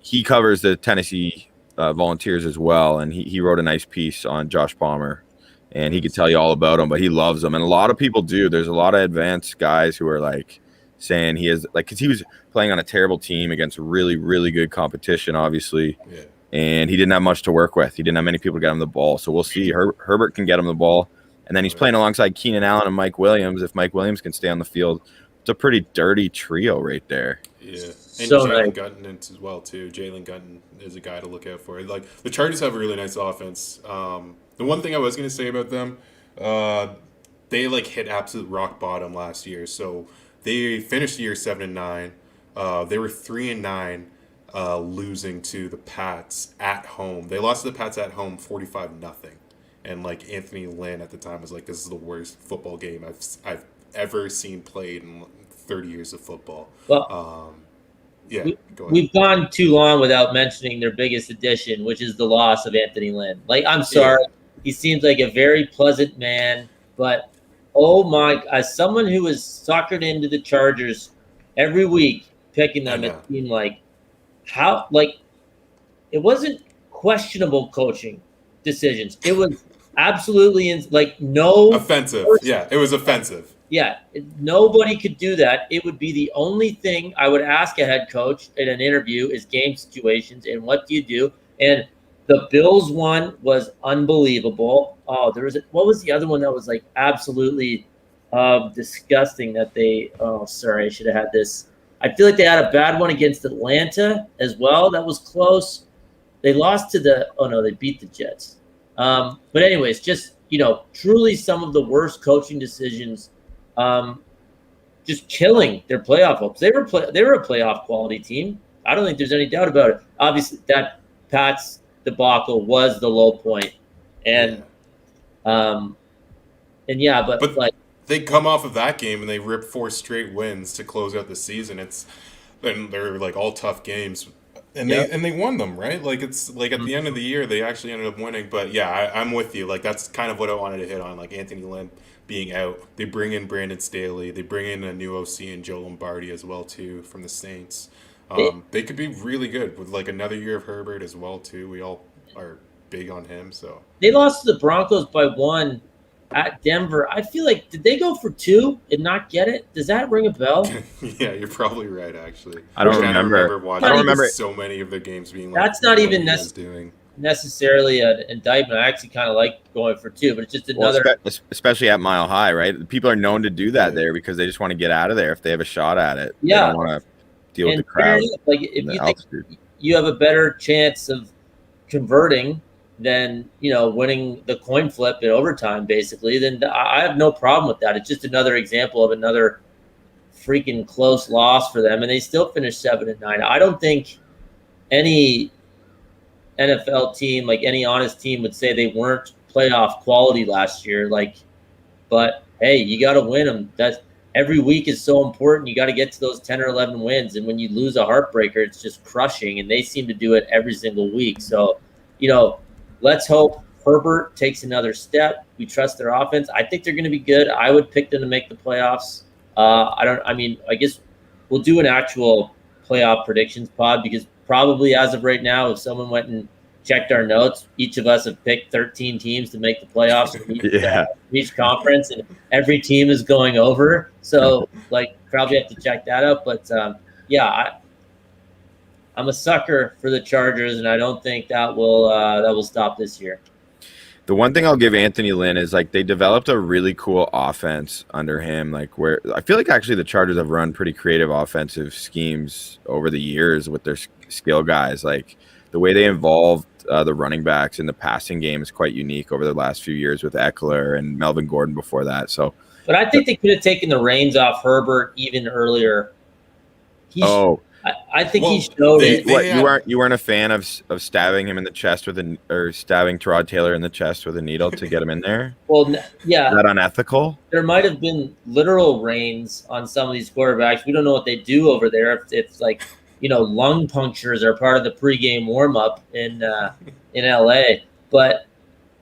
He covers the Tennessee Volunteers as well, and he wrote a nice piece on Josh Palmer, and he could tell you all about him, but he loves him. And a lot of people do. There's a lot of advanced guys who are like saying he is like, because he was playing on a terrible team against really, really good competition, obviously. Yeah. And he didn't have much to work with. He didn't have many people to get him the ball. So we'll see. Herbert can get him the ball. And then he's playing alongside Keenan Allen and Mike Williams. If Mike Williams can stay on the field, it's a pretty dirty trio right there. Yeah. And so Jalen Gunton as well, too. Jalen Gunton is a guy to look out for. Like, the Chargers have a really nice offense. The one thing I was going to say about them, they, hit absolute rock bottom last year. So they finished the year 7-9. They were 3-9. Losing to the Pats at home. They lost to the Pats at home 45-0. And Anthony Lynn at the time was like, this is the worst football game I've ever seen played in 30 years of football. Well, go ahead. We've gone too long without mentioning their biggest addition, which is the loss of Anthony Lynn. I'm sorry. Yeah. He seems like a very pleasant man, but as someone who is suckered into the Chargers every week, picking them, it seemed like it wasn't questionable coaching decisions. It was absolutely no offensive. Yeah, it was offensive. Yeah, nobody could do that. It would be the only thing I would ask a head coach in an interview is game situations and what do you do? And the Bills one was unbelievable. Oh, what was the other one that was absolutely disgusting that they? Oh, sorry, I should have had this. I feel like they had a bad one against Atlanta as well. That was close. They lost to they beat the Jets. But anyways, just, truly some of the worst coaching decisions, just killing their playoff hopes. They were a playoff quality team. I don't think there's any doubt about it. Obviously, that Pats debacle was the low point. And but like they come off of that game and they rip 4 straight wins to close out the season. They're like all tough games. And they won them, right? Like it's like at the end of the year they actually ended up winning. But yeah, I'm with you. Like that's kind of what I wanted to hit on. Like Anthony Lynn being out, they bring in Brandon Staley, they bring in a new OC and Joe Lombardi as well too from the Saints. They could be really good with like another year of Herbert as well too. We all are big on him. So they lost to the Broncos by 1 at Denver. I feel like, did they go for 2 and not get it? Does that ring a bell? Yeah, you're probably right. Actually, I don't remember watching. I don't remember so many of the games being like that's not even doing. necessarily an indictment. I actually kind of like going for 2, but it's just another. Especially at Mile High, right? People are known to do that there because they just want to get out of there if they have a shot at it. Yeah, they don't want to deal with the crowd. Like if you think you have a better chance of converting than winning the coin flip in overtime, basically, then I have no problem with that. It's just another example of another freaking close loss for them, and they still finished 7-9. I don't think any NFL team, like any honest team, would say they weren't playoff quality last year. But hey, you got to win them. That's every week is so important. You got to get to those 10 or 11 wins, and when you lose a heartbreaker, it's just crushing. And they seem to do it every single week. So, let's hope Herbert takes another step. We trust their offense. I think they're going to be good. I would pick them to make the playoffs. I guess we'll do an actual playoff predictions pod because probably as of right now, if someone went and checked our notes, each of us have picked 13 teams to make the playoffs in each conference, and every team is going over. So, probably have to check that out. But, I'm a sucker for the Chargers, and I don't think that will stop this year. The one thing I'll give Anthony Lynn is they developed a really cool offense under him. Where I feel like actually the Chargers have run pretty creative offensive schemes over the years with their skill guys. The way they involved the running backs in the passing game is quite unique over the last few years with Eckler and Melvin Gordon before that. So, but I think they could have taken the reins off Herbert even earlier. I think he showed it. You weren't a fan of stabbing him in the chest or stabbing Tyrod Taylor in the chest with a needle to get him in there? Well, yeah. Is that unethical? There might have been literal reins on some of these quarterbacks. We don't know what they do over there. If lung punctures are part of the pregame warm up in LA. But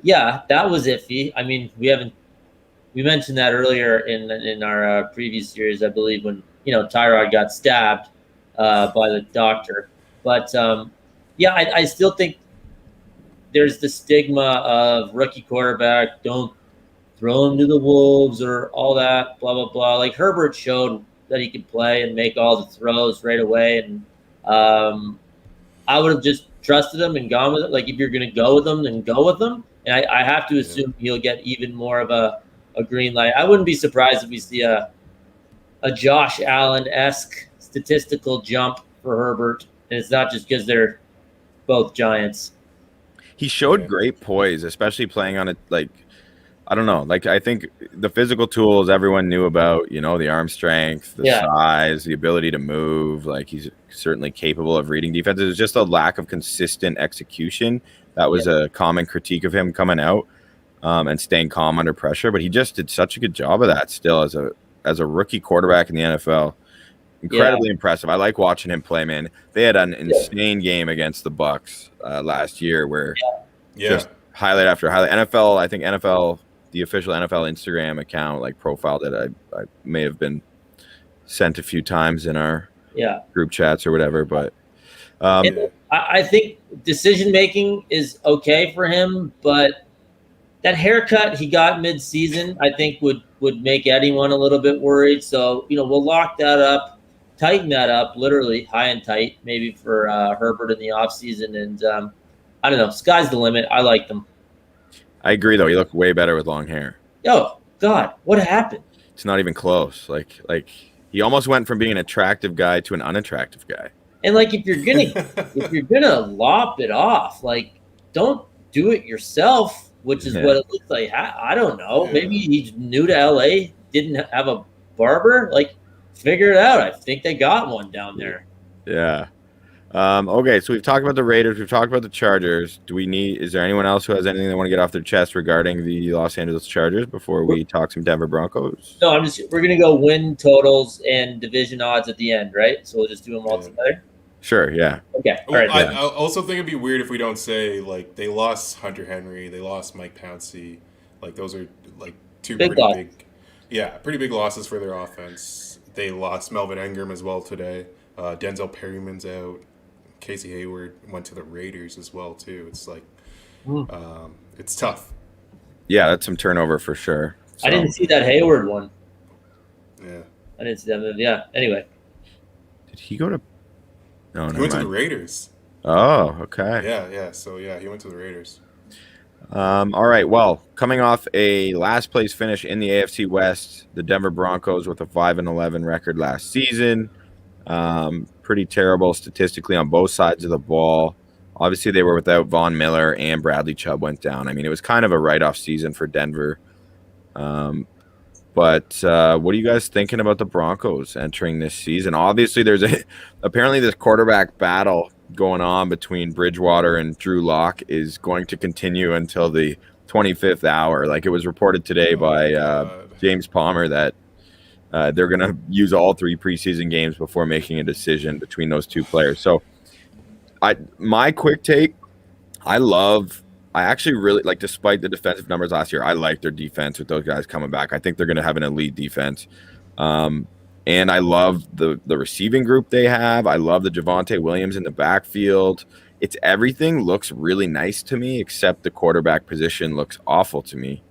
yeah, that was iffy. I mean, we mentioned that earlier in our previous series, I believe, when Tyrod got stabbed by the doctor. But I still think there's the stigma of rookie quarterback, don't throw him to the wolves or all that, blah, blah, blah. Herbert showed that he could play and make all the throws right away. And I would have just trusted him and gone with it. If you're going to go with them, then go with them. And I have to assume he'll get even more of a green light. I wouldn't be surprised if we see a Josh Allen-esque statistical jump for Herbert. And it's not just because they're both giants. He showed great poise, especially playing on it. I don't know. I think the physical tools everyone knew about, the arm strength, the size, the ability to move. He's certainly capable of reading defenses. It was just a lack of consistent execution. That was a common critique of him coming out and staying calm under pressure. But he just did such a good job of that still as a rookie quarterback in the NFL. Incredibly impressive. I like watching him play, man. They had an insane game against the Bucs last year where just highlight after highlight. NFL, the official NFL Instagram account, profiled it. I may have been sent a few times in our group chats or whatever, but I think decision-making is okay for him, but that haircut he got mid-season, I think would make anyone a little bit worried. So, we'll lock that up. Tighten that up, literally high and tight, maybe for Herbert in the offseason. And I don't know. Sky's the limit. I like them. I agree, though. You look way better with long hair. Oh, God. What happened? It's not even close. He almost went from being an attractive guy to an unattractive guy. And, if you're gonna lop it off, don't do it yourself, which is what it looks like. I don't know. Maybe he's new to LA, didn't have a barber. Figure it out. I think they got one down there. Yeah. Okay, so we've talked about the Raiders. We've talked about the Chargers. Is there anyone else who has anything they want to get off their chest regarding the Los Angeles Chargers before we talk some Denver Broncos? No, we're going to go win totals and division odds at the end, right? So we'll just do them all together. Sure, yeah. Okay. All right. I also think it'd be weird if we don't say, like, they lost Hunter Henry, they lost Mike Pouncey. Like, those are, like, two pretty big losses for their offense. They lost Melvin Ingram as well today. Denzel Perryman's out. Casey Hayward went to the Raiders as well, too. It's like, it's tough. Yeah, that's some turnover for sure. So. I didn't see that Hayward one. Yeah. I didn't see that. Yeah. Anyway. Did he go to? No, he went to the Raiders. Oh, okay. Yeah. So, yeah, he went to the Raiders. All right. Well, coming off a last place finish in the AFC West, the Denver Broncos with a 5-11 record last season. Pretty terrible statistically on both sides of the ball. Obviously, they were without Von Miller and Bradley Chubb went down. I mean, it was kind of a write-off season for Denver. But what are you guys thinking about the Broncos entering this season? Obviously, there's apparently this quarterback battle going on between Bridgewater and Drew Lock is going to continue until the 25th hour. Like it was reported today by James Palmer that they're going to use all 3 preseason games before making a decision between those 2 players. So my quick take, I actually really like, despite the defensive numbers last year, I like their defense with those guys coming back. I think they're going to have an elite defense. And I love the receiving group they have. I love the Javonte Williams in the backfield. Everything looks really nice to me, except the quarterback position looks awful to me,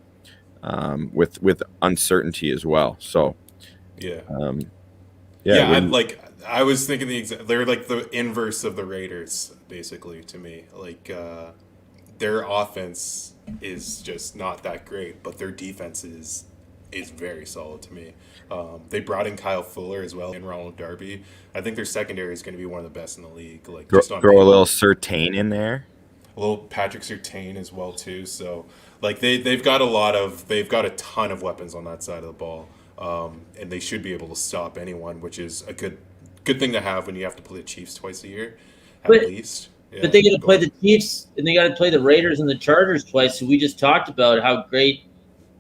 with uncertainty as well. So, I was thinking they're like the inverse of the Raiders, basically, to me. Like, their offense is just not that great, but their defense is very solid to me. They brought in Kyle Fuller as well and Ronald Darby. I think their secondary is going to be one of the best in the league. Like, throw a little Surtain in there, a little Patrick Surtain as well too. So like they've got a ton of weapons on that side of the ball, and they should be able to stop anyone, which is a good thing to have when you have to play the Chiefs twice a year, at least. Yeah, but they got to play the Chiefs and they got to play the Raiders and the Chargers twice. So we just talked about how great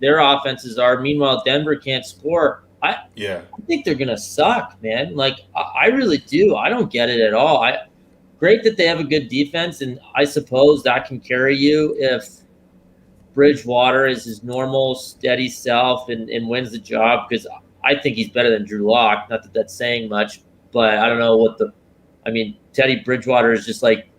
their offenses are. Meanwhile, Denver can't score. I think they're gonna suck, man. Like I really do. I don't get it at all. Great that they have a good defense, and I suppose that can carry you if Bridgewater is his normal steady self and wins the job. Because I think he's better than Drew Lock. Not that that's saying much, but I don't know Teddy Bridgewater is just like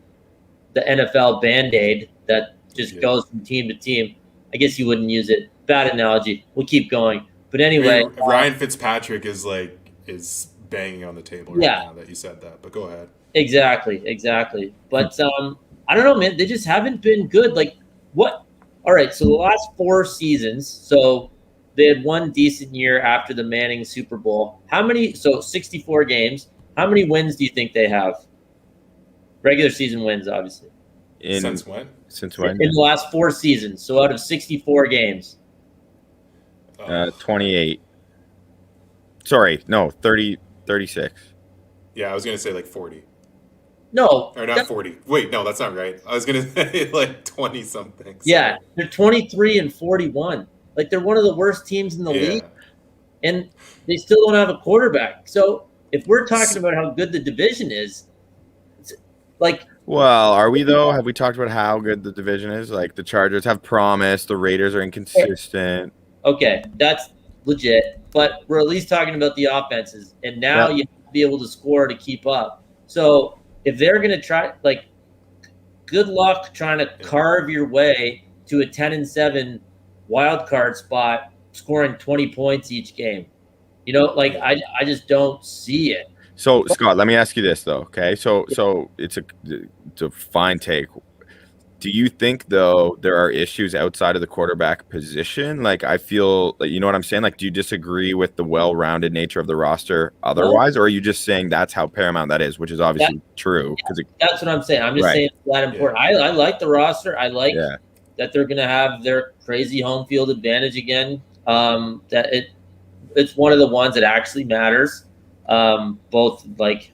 the NFL Band-Aid that just goes from team to team. I guess you wouldn't use it. Bad analogy. We'll keep going. But anyway, Ryan Fitzpatrick is banging on the table now that you said that. But go ahead. Exactly. But I don't know, man. They just haven't been good. Like what? All right. So the last 4 seasons. So they had one decent year after the Manning Super Bowl. How many? So 64 games. How many wins do you think they have? Regular season wins, obviously. Since when? In the last 4 seasons. So out of 64 games. 28. Sorry, no, 36. Yeah, I was going to say like 40. No. Or not 40. Wait, no, that's not right. I was going to say like 20-something. Yeah, they're 23 and 41. Like they're one of the worst teams in the league. And they still don't have a quarterback. So if we're talking about how good the division is, it's like... Well, are we though? Have we talked about how good the division is? Like the Chargers have promised, the Raiders are inconsistent. Okay, that's legit. But we're at least talking about the offenses. And now you have to be able to score to keep up. So if they're going to try, like, good luck trying to carve your way to a 10-7 wild card spot, scoring 20 points each game. You know, like I just don't see it. So Scott, let me ask you this though. Okay, so it's a fine take. Do you think though there are issues outside of the quarterback position? Like I feel, like, you know what I'm saying? Like, do you disagree with the well-rounded nature of the roster otherwise, or are you just saying that's how paramount that is, which is obviously true? That's what I'm saying. I'm just saying it's that important. Yeah. I like the roster. I like that they're going to have their crazy home field advantage again. That it's one of the ones that actually matters. Both like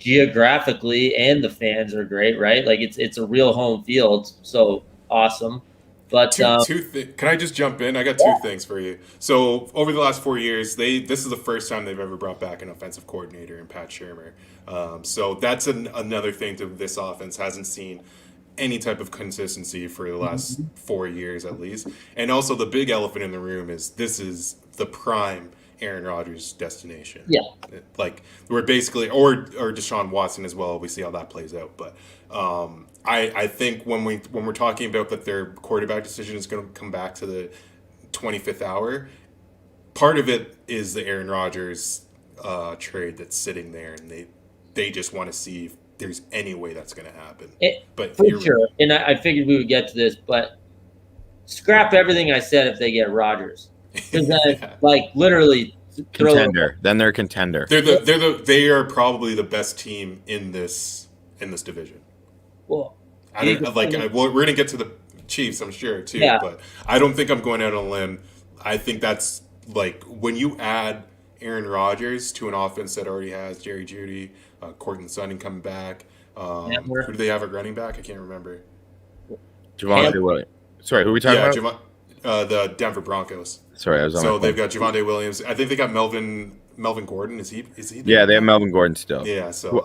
geographically, and the fans are great, right? Like it's a real home field, so awesome. But Can I just jump in? I got two things for you. So over the last 4 years, this is the first time they've ever brought back an offensive coordinator in Pat Shermer. So that's another thing to this offense hasn't seen any type of consistency for the last 4 years at least. And also the big elephant in the room is this is the prime Aaron Rodgers destination. Yeah. Like we're basically or Deshaun Watson as well. We see how that plays out. But I think when we're talking about that their quarterback decision is going to come back to the 25th hour, part of it is the Aaron Rodgers trade that's sitting there, and they just want to see if there's any way that's going to happen. But for sure, and I figured we would get to this, but scrap everything I said if they get Rodgers, because then like literally contender. Then they're a contender. They are probably the best team in this division. Well, we're going to get to the Chiefs, I'm sure too, but I don't think I'm going out on a limb. I think that's like when you add Aaron Rodgers to an offense that already has Jerry Jeudy, Cortland Sutton coming back. Who do they have at running back? I can't remember. Javonte Williams. Sorry, who are we talking about? The Denver Broncos. Sorry, I was on. So they've got Javonte Williams. I think they got Melvin Gordon. Is he? There? Yeah, they have Melvin Gordon still. Yeah. So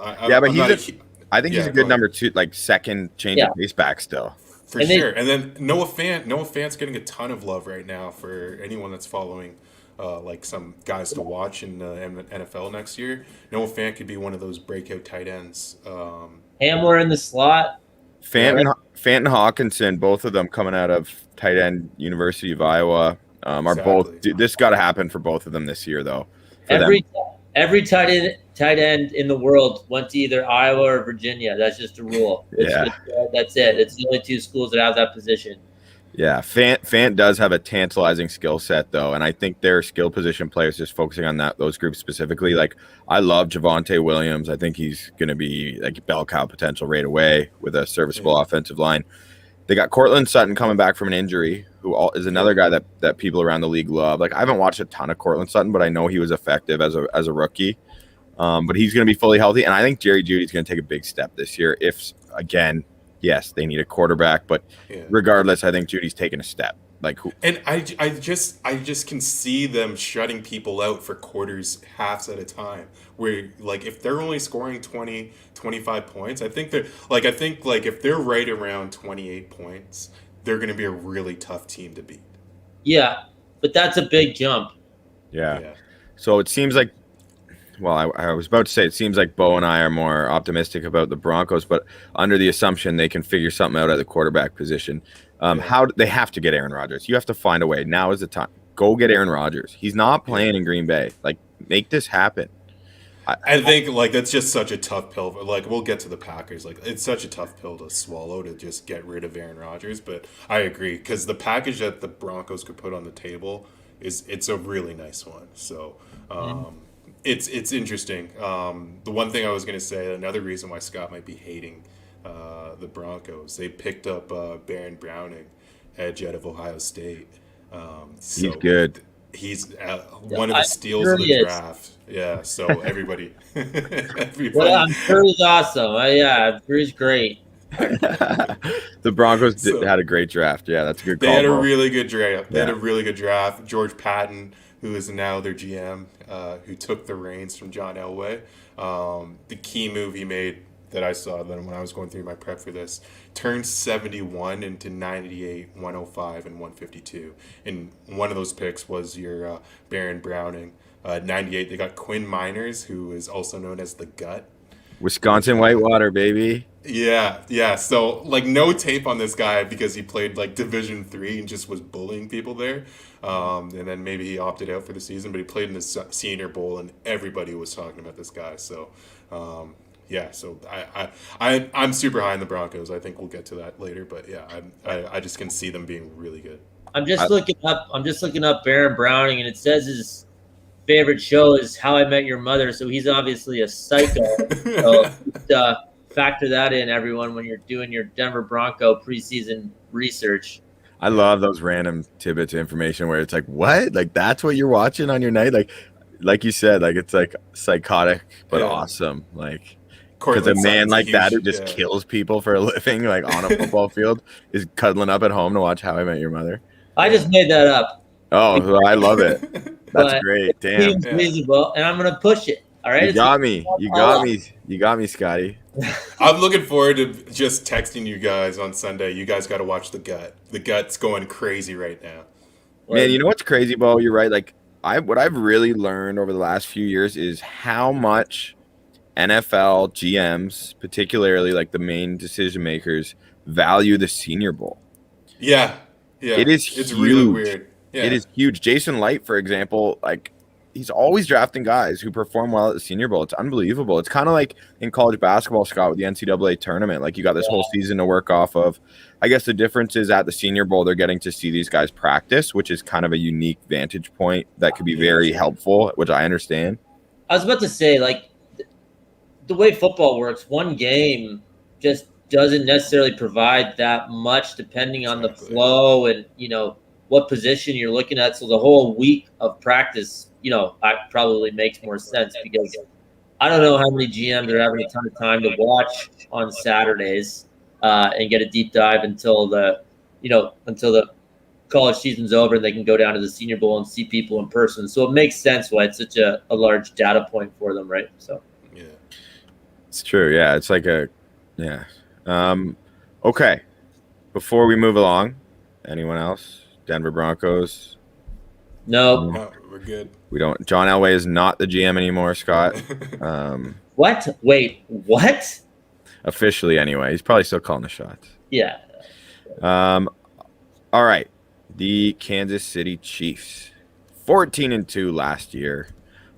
I think he's a good number 2, like second change of pace back still. For sure. And then Noah Fant's getting a ton of love right now for anyone that's following like some guys to watch in the NFL next year. Noah Fant could be one of those breakout tight ends. Hamler in the slot. Fant and Hawkinson, both of them coming out of tight end University of Iowa, are both. This got to happen for both of them this year, though. Every tight end in the world went to either Iowa or Virginia. That's just a rule. That's it. It's the only 2 schools that have that position. Yeah, Fant does have a tantalizing skill set, though, and I think their skill position players, just focusing on those groups specifically. Like, I love Javonte Williams. I think he's going to be like bell cow potential right away with a serviceable offensive line. They got Cortland Sutton coming back from an injury, who is another guy that people around the league love. Like, I haven't watched a ton of Cortland Sutton, but I know he was effective as a rookie. But he's going to be fully healthy, and I think Jerry Jeudy's going to take a big step this year. If again, yes, they need a quarterback, but regardless, I think Judy's taking a step. Like, and I just can see them shutting people out for quarters, halves at a time. Where like if they're only scoring 20, 25 points, I think if they're right around 28 points, they're going to be a really tough team to beat. Yeah, but that's a big jump. Yeah. So it seems like, well, I was about to say it seems like Bo and I are more optimistic about the Broncos, but under the assumption they can figure something out at the quarterback position. How they have to get Aaron Rodgers. You have to find a way. Now is the time. Go get Aaron Rodgers. He's not playing in Green Bay. Like, make this happen. I think like that's just such a tough pill. Like we'll get to the Packers. Like it's such a tough pill to swallow to just get rid of Aaron Rodgers. But I agree because the package that the Broncos could put on the table it's a really nice one. So it's interesting. The one thing I was going to say, another reason why Scott might be hating the Broncos, they picked up Baron Browning, edge out of Ohio State. He's good. He's one of the steals of the draft. Yeah, so everybody. Well, I'm sure he's awesome. I'm sure he's great. The Broncos had a great draft. Yeah, that's a good call. They had a really good draft. They had a really good draft. George Patton, who is now their GM, who took the reins from John Elway. The key move he made that I saw then when I was going through my prep for this, turned 71 into 98, 105, and 152. And one of those picks was your Baron Browning. 98, they got Quinn Miners, who is also known as the Gut. Wisconsin Whitewater, baby. Yeah. So, like, no tape on this guy because he played, like, Division III and just was bullying people there. And then maybe he opted out for the season, but he played in the Senior Bowl, and everybody was talking about this guy. So, so I'm super high in the Broncos. I think we'll get to that later, but yeah, I just can see them being really good. I'm just looking up Baron Browning, and it says his favorite show is How I Met Your Mother, so he's obviously a psycho. So factor that in, everyone, when you're doing your Denver Bronco preseason research. I love those random tidbits of information where it's like, what? Like, that's what you're watching on your night? Like you said, like, it's like psychotic but awesome. Like, Because a Cortland man Sutton's like that who huge- just yeah. kills people for a living, like on a football field, is cuddling up at home to watch How I Met Your Mother. I just made that up, Oh, well, I love it. That's but great. it Damn. seems Yeah. reasonable, and I'm gonna push it. All right, You It's- got me. You got me. You got me, Scotty. I'm looking forward to just texting you guys on Sunday. You guys got to watch The Gut. The Gut's going crazy right now. Man, you know what's crazy, Bo? You're right. Like what I've really learned over the last few years is how much NFL GMs, particularly like the main decision makers, value the Senior Bowl. Yeah. Yeah. It is It's really huge. weird. Yeah. It is huge. Jason Light, for example, like he's always drafting guys who perform well at the Senior Bowl. It's unbelievable. It's kind of like in college basketball, Scott, with the NCAA tournament. Like you got this whole season to work off of. I guess the difference is at the Senior Bowl, they're getting to see these guys practice, which is kind of a unique vantage point that could be very helpful, which I understand. I was about to say, like, the way football works, one game just doesn't necessarily provide that much depending on the flow and, what position you're looking at. So the whole week of practice, probably makes more sense because I don't know how many GMs are having a ton of time to watch on Saturdays and get a deep dive until the college season's over and they can go down to the Senior Bowl and see people in person. So it makes sense why it's such a large data point for them, right? So Yeah. It's true. Yeah. It's like okay. Before we move along, anyone else? Denver Broncos. no. No, we're good. We don't. John Elway is not the GM anymore, Scott. What? Wait, what? Officially, anyway. He's probably still calling the shots. Yeah. All right. The Kansas City Chiefs, 14-2 last year,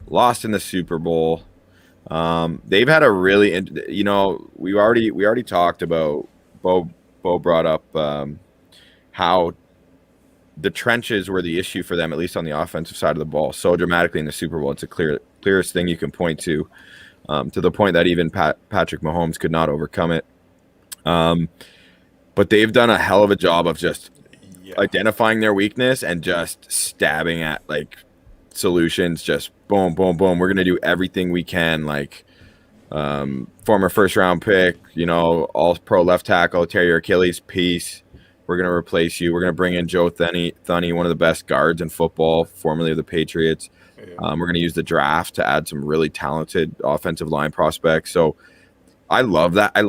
lost in the Super Bowl. They've had a really, we already talked about. Bo brought up how the trenches were the issue for them, at least on the offensive side of the ball, so dramatically in the Super Bowl. It's the clearest thing you can point to the point that even Patrick Mahomes could not overcome it. But they've done a hell of a job of just identifying their weakness and just stabbing at like solutions. Just boom, boom, boom. We're gonna do everything we can. Like former first-round pick, all-pro left tackle, tear your Achilles, peace. We're going to replace you. We're going to bring in Joe Thuney, one of the best guards in football, formerly of the Patriots. We're going to use the draft to add some really talented offensive line prospects. So I love that. I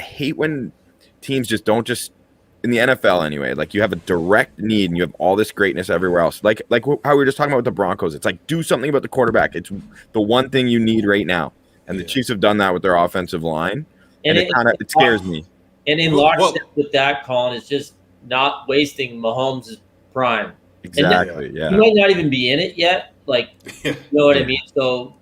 hate when teams just don't in the NFL anyway, like you have a direct need and you have all this greatness everywhere else. Like how we were just talking about with the Broncos. It's like, do something about the quarterback. It's the one thing you need right now. And the Chiefs have done that with their offensive line. And it scares me. And in lockstep with that, Collin, is just not wasting Mahomes' prime. Exactly. He might not even be in it yet. Like, you know what I mean? So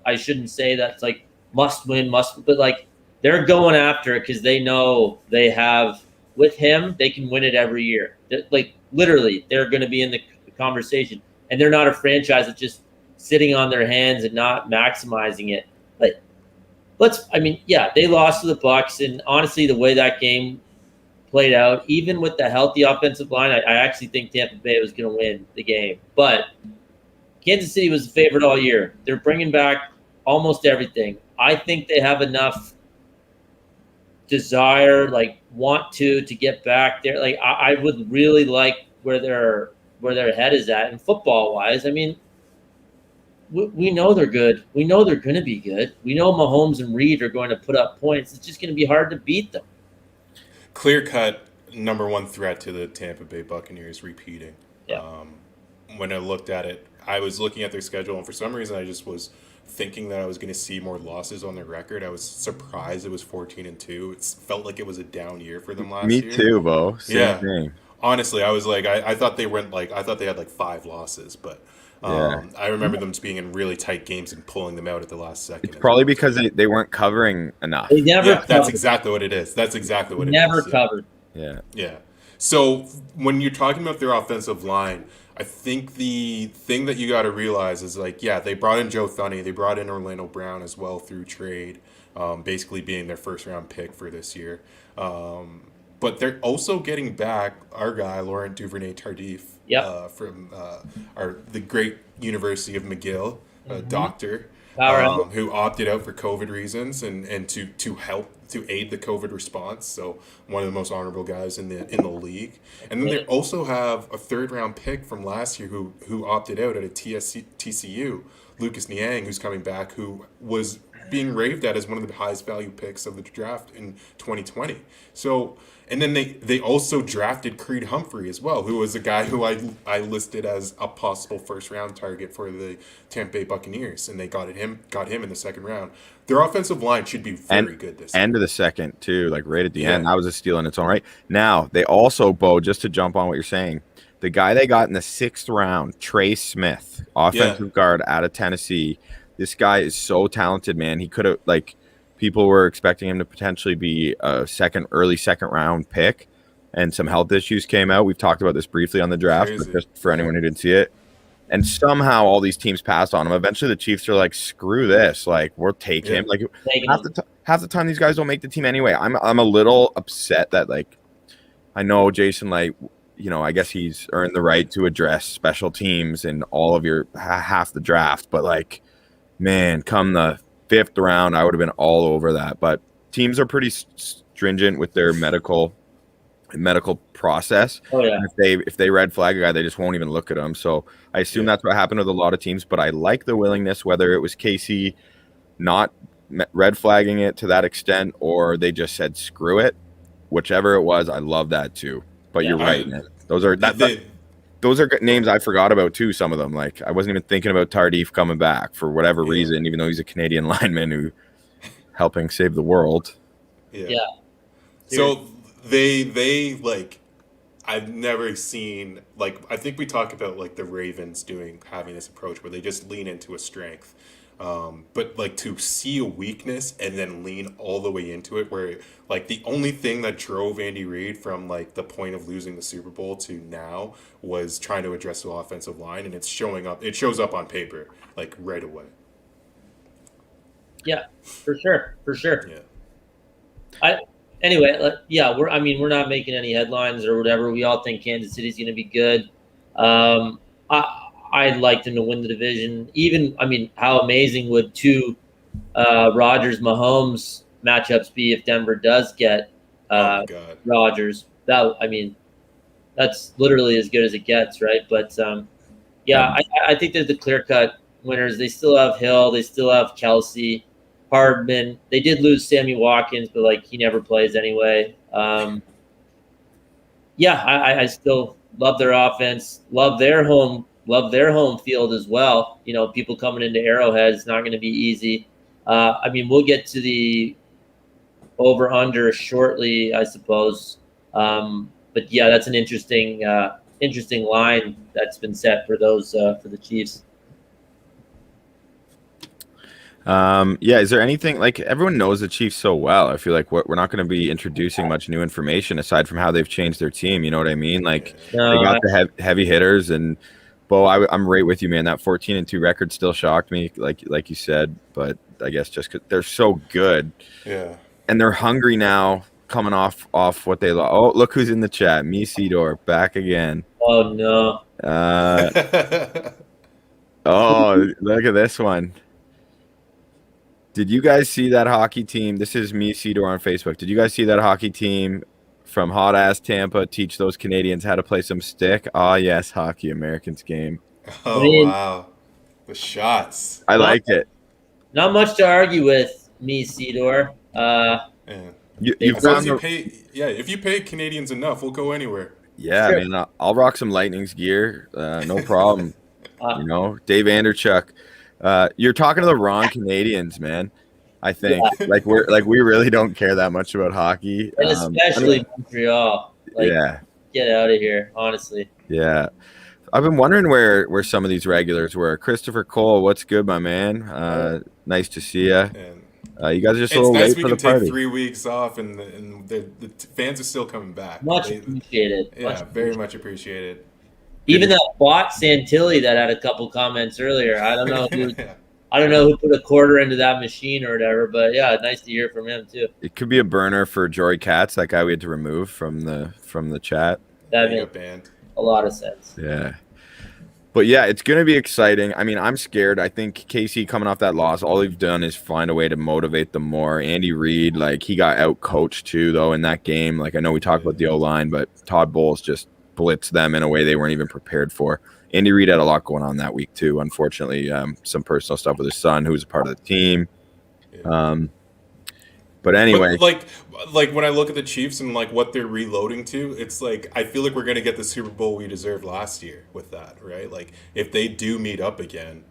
I shouldn't say that's like must win, but like they're going after it because they know they have with him, they can win it every year. Like literally, they're going to be in the conversation, and they're not a franchise that's just sitting on their hands and not maximizing it. They lost to the Bucs, and honestly, the way that game played out, even with the healthy offensive line, I actually think Tampa Bay was going to win the game. But Kansas City was the favorite all year. They're bringing back almost everything. I think they have enough desire, want to get back there. Like I would really like where their head is at, and football wise, I mean. We know they're good. We know they're going to be good. We know Mahomes and Reed are going to put up points. It's just going to be hard to beat them. Clear-cut number one threat to the Tampa Bay Buccaneers repeating. Yeah. When I looked at it, I was looking at their schedule, and for some reason I just was thinking that I was going to see more losses on their record. I was surprised it was 14-2. It felt like it was a down year for them last year. Me too, Bo. Same thing. Honestly, I was like, I thought they had 5 losses, but I remember them just being in really tight games and pulling them out at the last second. It's probably because they weren't covering enough. They never covered. That's exactly what it is. That's exactly what it is. Never covered. Yeah. Yeah. So when you're talking about their offensive line, I think the thing that you got to realize is they brought in Joe Thuney. They brought in Orlando Brown as well through trade, basically being their first-round pick for this year. But they're also getting back our guy, Laurent Duvernay-Tardif, from the great University of McGill, doctor. who opted out for COVID reasons and to aid the COVID response. So one of the most honorable guys in the league. And then they also have a 3rd-round pick from last year who opted out at a TCU, Lucas Niang, who's coming back, who was being raved at as one of the highest value picks of the draft in 2020. So, and then they also drafted Creed Humphrey as well, who was a guy who I listed as a possible 1st-round target for the Tampa Bay Buccaneers, and they got him in the 2nd round. Their offensive line should be very good this year. End of the second too, like right at the end. That was a steal in its own right. Now they also, Bo, just to jump on what you're saying, the guy they got in the 6th round, Trey Smith, offensive guard out of Tennessee. This guy is so talented, man. He could have, like, people were expecting him to potentially be a early second round pick, and some health issues came out. We've talked about this briefly on the draft, but just for anyone who didn't see it. And somehow all these teams passed on him. Eventually the Chiefs are like, screw this. Like, we'll take him. Like, half the time these guys don't make the team anyway. I'm a little upset that, like, I know Jason, like, you know, I guess he's earned the right to address special teams in all of your half the draft, but, like, man, come the 5th round, I would have been all over that. But teams are pretty stringent with their medical process. Oh, yeah. If they red flag a guy, they just won't even look at him. So I assume that's what happened with a lot of teams. But I like the willingness, whether it was KC not red flagging it to that extent, or they just said screw it. Whichever it was, I love that too. But you're right, man. Those are names I forgot about too. Some of them, like, I wasn't even thinking about Tardif coming back for whatever reason, even though he's a Canadian lineman who helping save the world. Yeah. So they like, I've never seen, like, I think we talk about like the Ravens having this approach where they just lean into a strength. But like to see a weakness and then lean all the way into it, where like the only thing that drove Andy Reid from like the point of losing the Super Bowl to now was trying to address the offensive line, and it shows up on paper like right away. Yeah, for sure. Yeah. We're not making any headlines or whatever. We all think Kansas City's going to be good. I'd like them to win the division. How amazing would 2 Rodgers-Mahomes matchups be if Denver does get Rodgers? That's literally as good as it gets, right? But I think they're the clear-cut winners. They still have Hill. They still have Kelsey, Hardman. They did lose Sammy Watkins, but like he never plays anyway. I still love their offense. Love their home field as well. You know, people coming into Arrowhead, it's not going to be easy. We'll get to the over/under shortly, I suppose. But yeah, that's an interesting line that's been set for those for the Chiefs. Is there anything, like, everyone knows the Chiefs so well? I feel like we're not going to be introducing much new information aside from how they've changed their team. You know what I mean? Like, they got the heavy hitters, and Bo, I'm right with you, man. That 14-2 record still shocked me, like you said. But I guess just 'cause they're so good, and they're hungry now, coming off what they lost. Oh, look who's in the chat. Me Cedar back again. Oh no. Oh, look at this one. Did you guys see that hockey team? This is me Cedar on Facebook. Did you guys see that hockey team from hot ass Tampa teach those Canadians how to play some stick? Oh yes, hockey, Americans game. Oh wow, the shots. I liked it. Not much to argue with, me Cedar. If you pay Canadians enough, we'll go anywhere. Yeah, sure. Man, I'll rock some Lightning's gear, no problem. Dave Anderchuk. You're talking to the wrong Canadians, man. I think we really don't care that much about hockey, and especially Montreal. Get out of here, honestly. Yeah, I've been wondering where some of these regulars were. Christopher Cole, what's good, my man? Nice to see you. You guys are just a little late for the party. It's nice we can take 3 weeks off, and the fans are still coming back. Much appreciated. Yeah, very much appreciated. Even that bot Santilli that had a couple comments earlier. I don't know who put a quarter into that machine or whatever, but yeah, nice to hear from him too. It could be a burner for Jory Katz, that guy we had to remove from the chat. That makes a lot of sense. Yeah. But yeah, it's going to be exciting. I mean, I'm scared. I think KC coming off that loss, all they've done is find a way to motivate them more. Andy Reid, like he got out coached too, though, in that game. Like I know we talked about the O-line, but Todd Bowles just blitzed them in a way they weren't even prepared for. Andy Reid had a lot going on that week too. Unfortunately, some personal stuff with his son, who was a part of the team. But anyway, but like when I look at the Chiefs and like what they're reloading to, it's like I feel like we're gonna get the Super Bowl we deserved last year with that, right? Like if they do meet up again,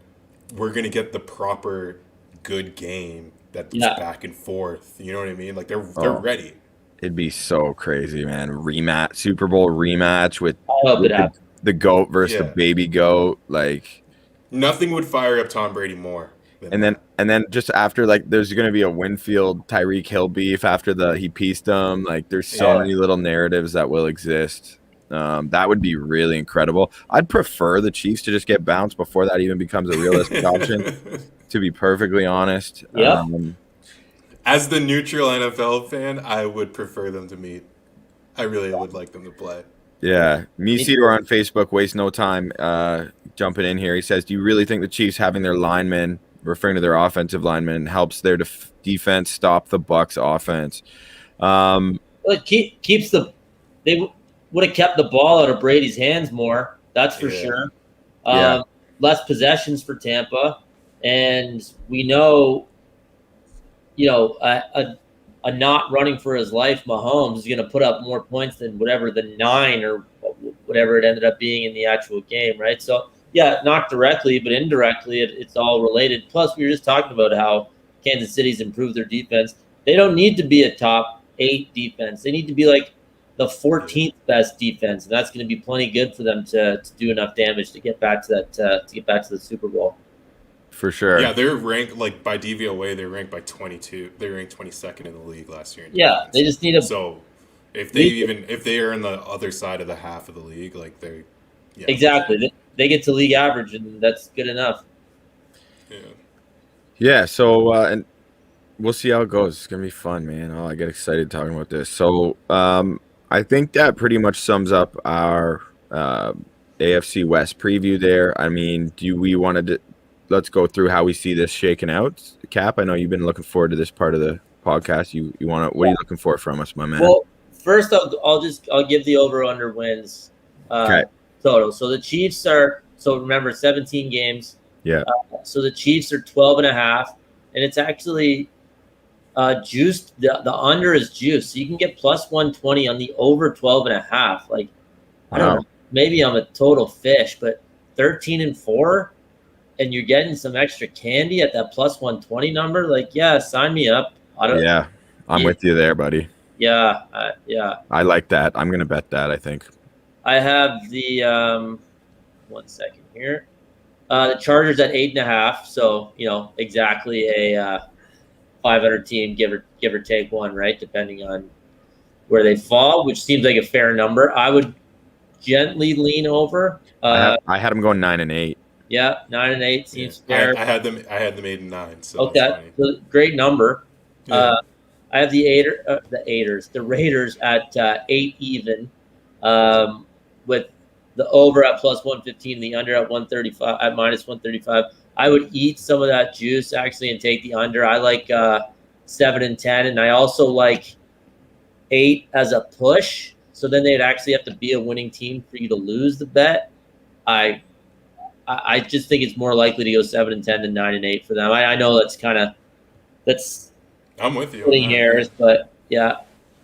we're gonna get the proper good game that's back and forth. You know what I mean? Like they're ready. It'd be so crazy, man. Rematch, Super Bowl rematch with the GOAT versus the baby GOAT. Like nothing would fire up Tom Brady more. And then just after, like, there's going to be a Winfield Tyreek Hill beef after he pieced him. Like, there's so many little narratives that will exist. That would be really incredible. I'd prefer the Chiefs to just get bounced before that even becomes a realistic option, to be perfectly honest. Yeah. As the neutral NFL fan, I would prefer them to meet. I really would like them to play. Yeah. Meseater on Facebook wastes no time jumping in here. He says, do you really think the Chiefs having their linemen, referring to their offensive linemen, helps their defense stop the Bucs offense? Well, it keeps they would have kept the ball out of Brady's hands more. That's for sure. Less possessions for Tampa, and we know, a not running for his life Mahomes is going to put up more points than whatever the 9 or whatever it ended up being in the actual game, right? So. Yeah, not directly, but indirectly, it's all related. Plus, we were just talking about how Kansas City's improved their defense. They don't need to be a top 8 defense. They need to be like the 14th best defense, and that's going to be plenty good for them to do enough damage to get back to that to get back to the Super Bowl. For sure. Yeah, they're ranked like by DVOA. They're ranked by 22. They ranked 22nd in the league last year. Yeah, they just need So if they are on the other side of the half of the league, like they. Yeah. Exactly. They get to league average, and that's good enough. Yeah. So, and we'll see how it goes. It's gonna be fun, man. Oh, I get excited talking about this. So, I think that pretty much sums up our AFC West preview. There. I mean, do we want to? Let's go through how we see this shaking out. Cap, I know you've been looking forward to this part of the podcast. You want to? What are you looking for from us, my man? Well, first I'll give the over/under wins. Okay. Total. So the Chiefs remember 17 games. Yeah. So the Chiefs are 12.5, and it's actually juiced. The under is juiced, so you can get plus 120 on the over 12.5. Like, I don't know, maybe I'm a total fish, but 13-4, and you're getting some extra candy at that plus 120 number. Like, yeah, sign me up. I'm with you there, buddy. Yeah. I like that. I'm gonna bet that. I think. I have the 1 second here. The Chargers at 8.5, so exactly a 500 team, give or take one, right? Depending on where they fall, which seems like a fair number. I would gently lean over. I had them going 9-8. Yeah, 9-8 seems fair. I had them 8-9. So okay, so great number. Yeah. I have the Raiders at 8 even. With the over at plus 115, the under at 135 at minus 135. I would eat some of that juice actually and take the under. I like 7 and 10, and I also like 8 as a push. So then they'd actually have to be a winning team for you to lose the bet. I just think it's more likely to go 7 and 10 than 9 and 8 for them. I know that's I'm with you. Splitting hairs, but yeah.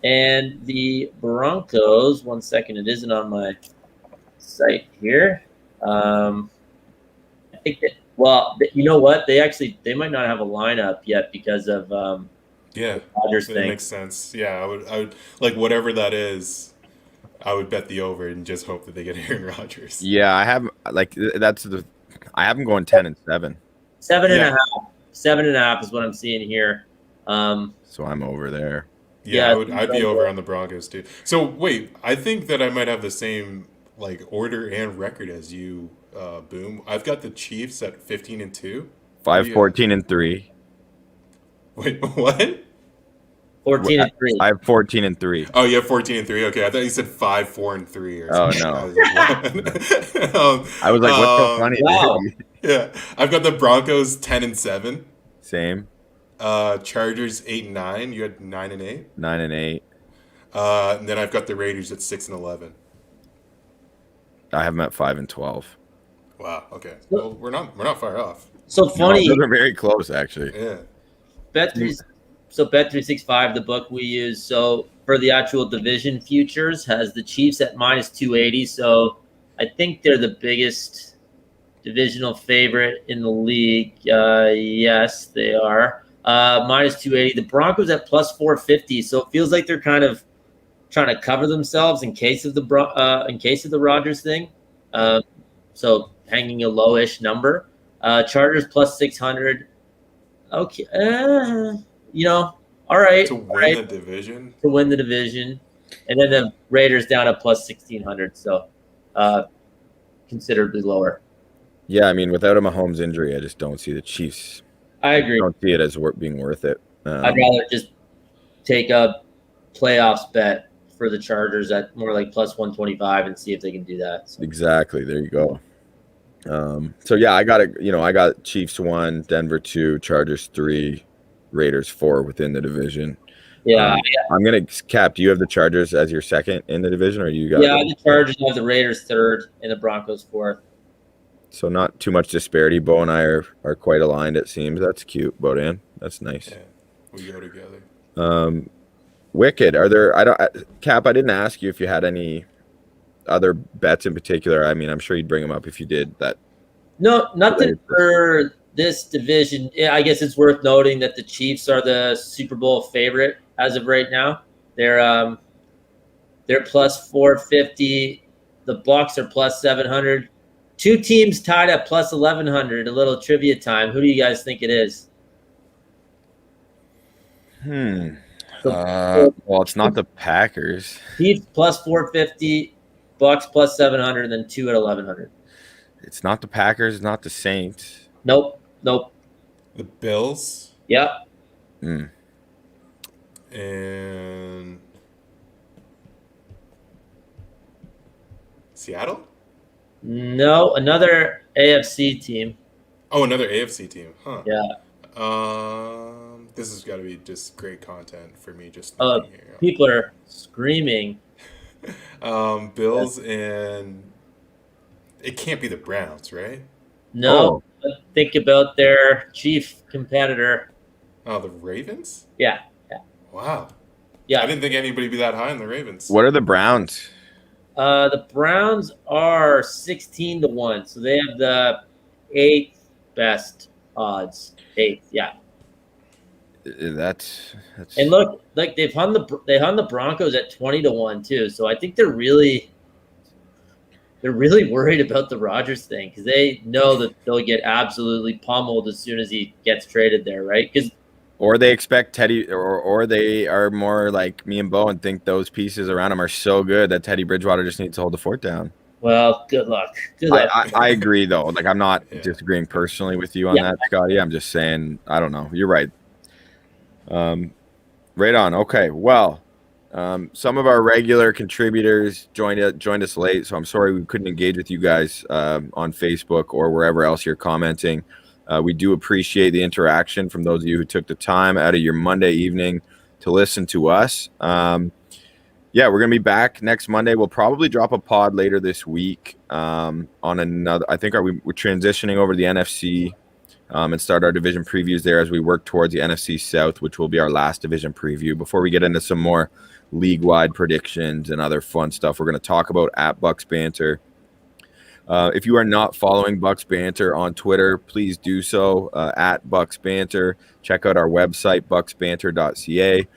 And the Broncos, 1 second, it isn't on my site here. I think you know what? They might not have a lineup yet because of Rodgers thing. Makes sense. Yeah, I would like whatever that is. I would bet the over and just hope that they get Aaron Rodgers. Yeah, I have I have them going 10 and 7. 7.5. 7.5 is what I'm seeing here. So I'm over there. Yeah, I'd be over on the Broncos too. So wait, I think that I might have the same like order and record as you, Boom. I've got the Chiefs at 15-2. 5-14-3. Wait, what? 14-3. I have 14-3. Oh, you have 14-3. Okay, I thought you said 5, 4, and 3 or Oh, something. no. I was like, what? I was like, what's so funny? Wow. Yeah, I've got the Broncos 10-7. Same. Chargers 8-9. You had 9-8. 9-8. And then I've got the Raiders at 6-11. I have them at 5-12. Wow. Okay. Well, we're not far off. So funny. No, those are very close, actually. Yeah. Bet365, the book we use. So for the actual division futures, has the Chiefs at -280. So I think they're the biggest divisional favorite in the league. Yes, they are. -280. The Broncos at +450. So it feels like they're kind of trying to cover themselves in case of the Rodgers thing. So hanging a lowish number. Chargers +600. Okay, all right. To win the division. To win the division, and then the Raiders down at +1600. So considerably lower. Yeah, I mean, without a Mahomes injury, I just don't see the Chiefs. I agree. I don't see it as being worth it. I'd rather just take a playoffs bet for the Chargers at more like +125 and see if they can do that. So. Exactly. There you go. So yeah, I got Chiefs 1, Denver 2, Chargers 3, Raiders 4 within the division. Yeah, I'm gonna Cap. Do you have the Chargers as your second in the division, or you got? Yeah, the Chargers have the Raiders third and the Broncos fourth. So not too much disparity. Bo and I are quite aligned. It seems. That's cute, Bohdan. That's nice. Yeah, we go together. Wicked. Cap, I didn't ask you if you had any other bets in particular. I mean, I'm sure you'd bring them up if you did that. No, nothing for this division. Yeah, I guess it's worth noting that the Chiefs are the Super Bowl favorite as of right now. They're +450. The Bucs are +700. Two teams tied at +1100. A little trivia time. Who do you guys think it is? Well, it's not the Packers. Chiefs +450, Bucs +700, and then 2 at 1100. It's not the Packers. It's not the Saints. Nope. The Bills. Yep. And Seattle? No, another AFC team. Oh, another AFC team. Huh. Yeah. This has got to be just great content for me. Just Oh, thinking here. people are screaming. Bills and it can't be the Browns, right? No, but think about their chief competitor. Oh, the Ravens? Yeah. Wow. I Yeah. didn't think anybody would be that high on the Ravens. What are the Browns? The Browns are 16-1, so they have the 8th best odds. 8th, yeah. That's And look, like they hung the Broncos at 20-1 too. So I think they're really worried about the Rodgers thing because they know that they'll get absolutely pummeled as soon as he gets traded there, right? Or they expect Teddy, or they are more like me and Bo and think those pieces around him are so good that Teddy Bridgewater just needs to hold the fort down. Well, good luck. I agree, though. Like, I'm not disagreeing personally with you on that, Scotty. I'm just saying, I don't know. You're right. Right on. Okay. Well, some of our regular contributors joined us late, so I'm sorry we couldn't engage with you guys on Facebook or wherever else you're commenting. We do appreciate the interaction from those of you who took the time out of your Monday evening to listen to us. Yeah, we're going to be back next Monday. We'll probably drop a pod later this week on another. I think we're transitioning over to the NFC and start our division previews there as we work towards the NFC South, which will be our last division preview. Before we get into some more league-wide predictions and other fun stuff, we're going to talk about at Bucs Banter. If you are not following Bucs Banter on Twitter, please do so at Bucs Banter. Check out our website, bucsbanter.ca.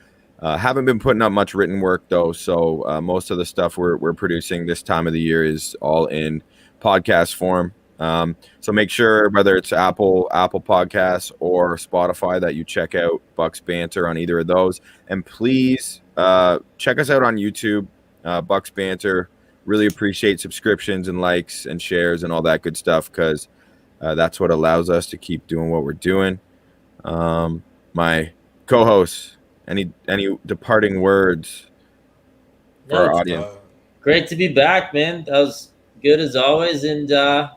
Haven't been putting up much written work, though, so most of the stuff we're producing this time of the year is all in podcast form. So make sure, whether it's Apple Podcasts or Spotify, that you check out Bucs Banter on either of those. And please check us out on YouTube, Bucs Banter. Really appreciate subscriptions and likes and shares and all that good stuff because that's what allows us to keep doing what we're doing. My co-host, Any departing words for No, our it's audience? great to be back, man. That was good as always. And now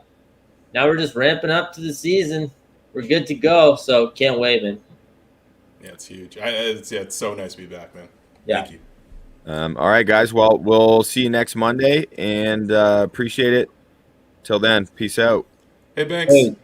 we're just ramping up to the season. We're good to go. So can't wait, man. Yeah, it's huge. It's so nice to be back, man. Yeah. Thank you. All right, guys. Well, we'll see you next Monday, and appreciate it. Till then, peace out. Hey, Banks. Hey.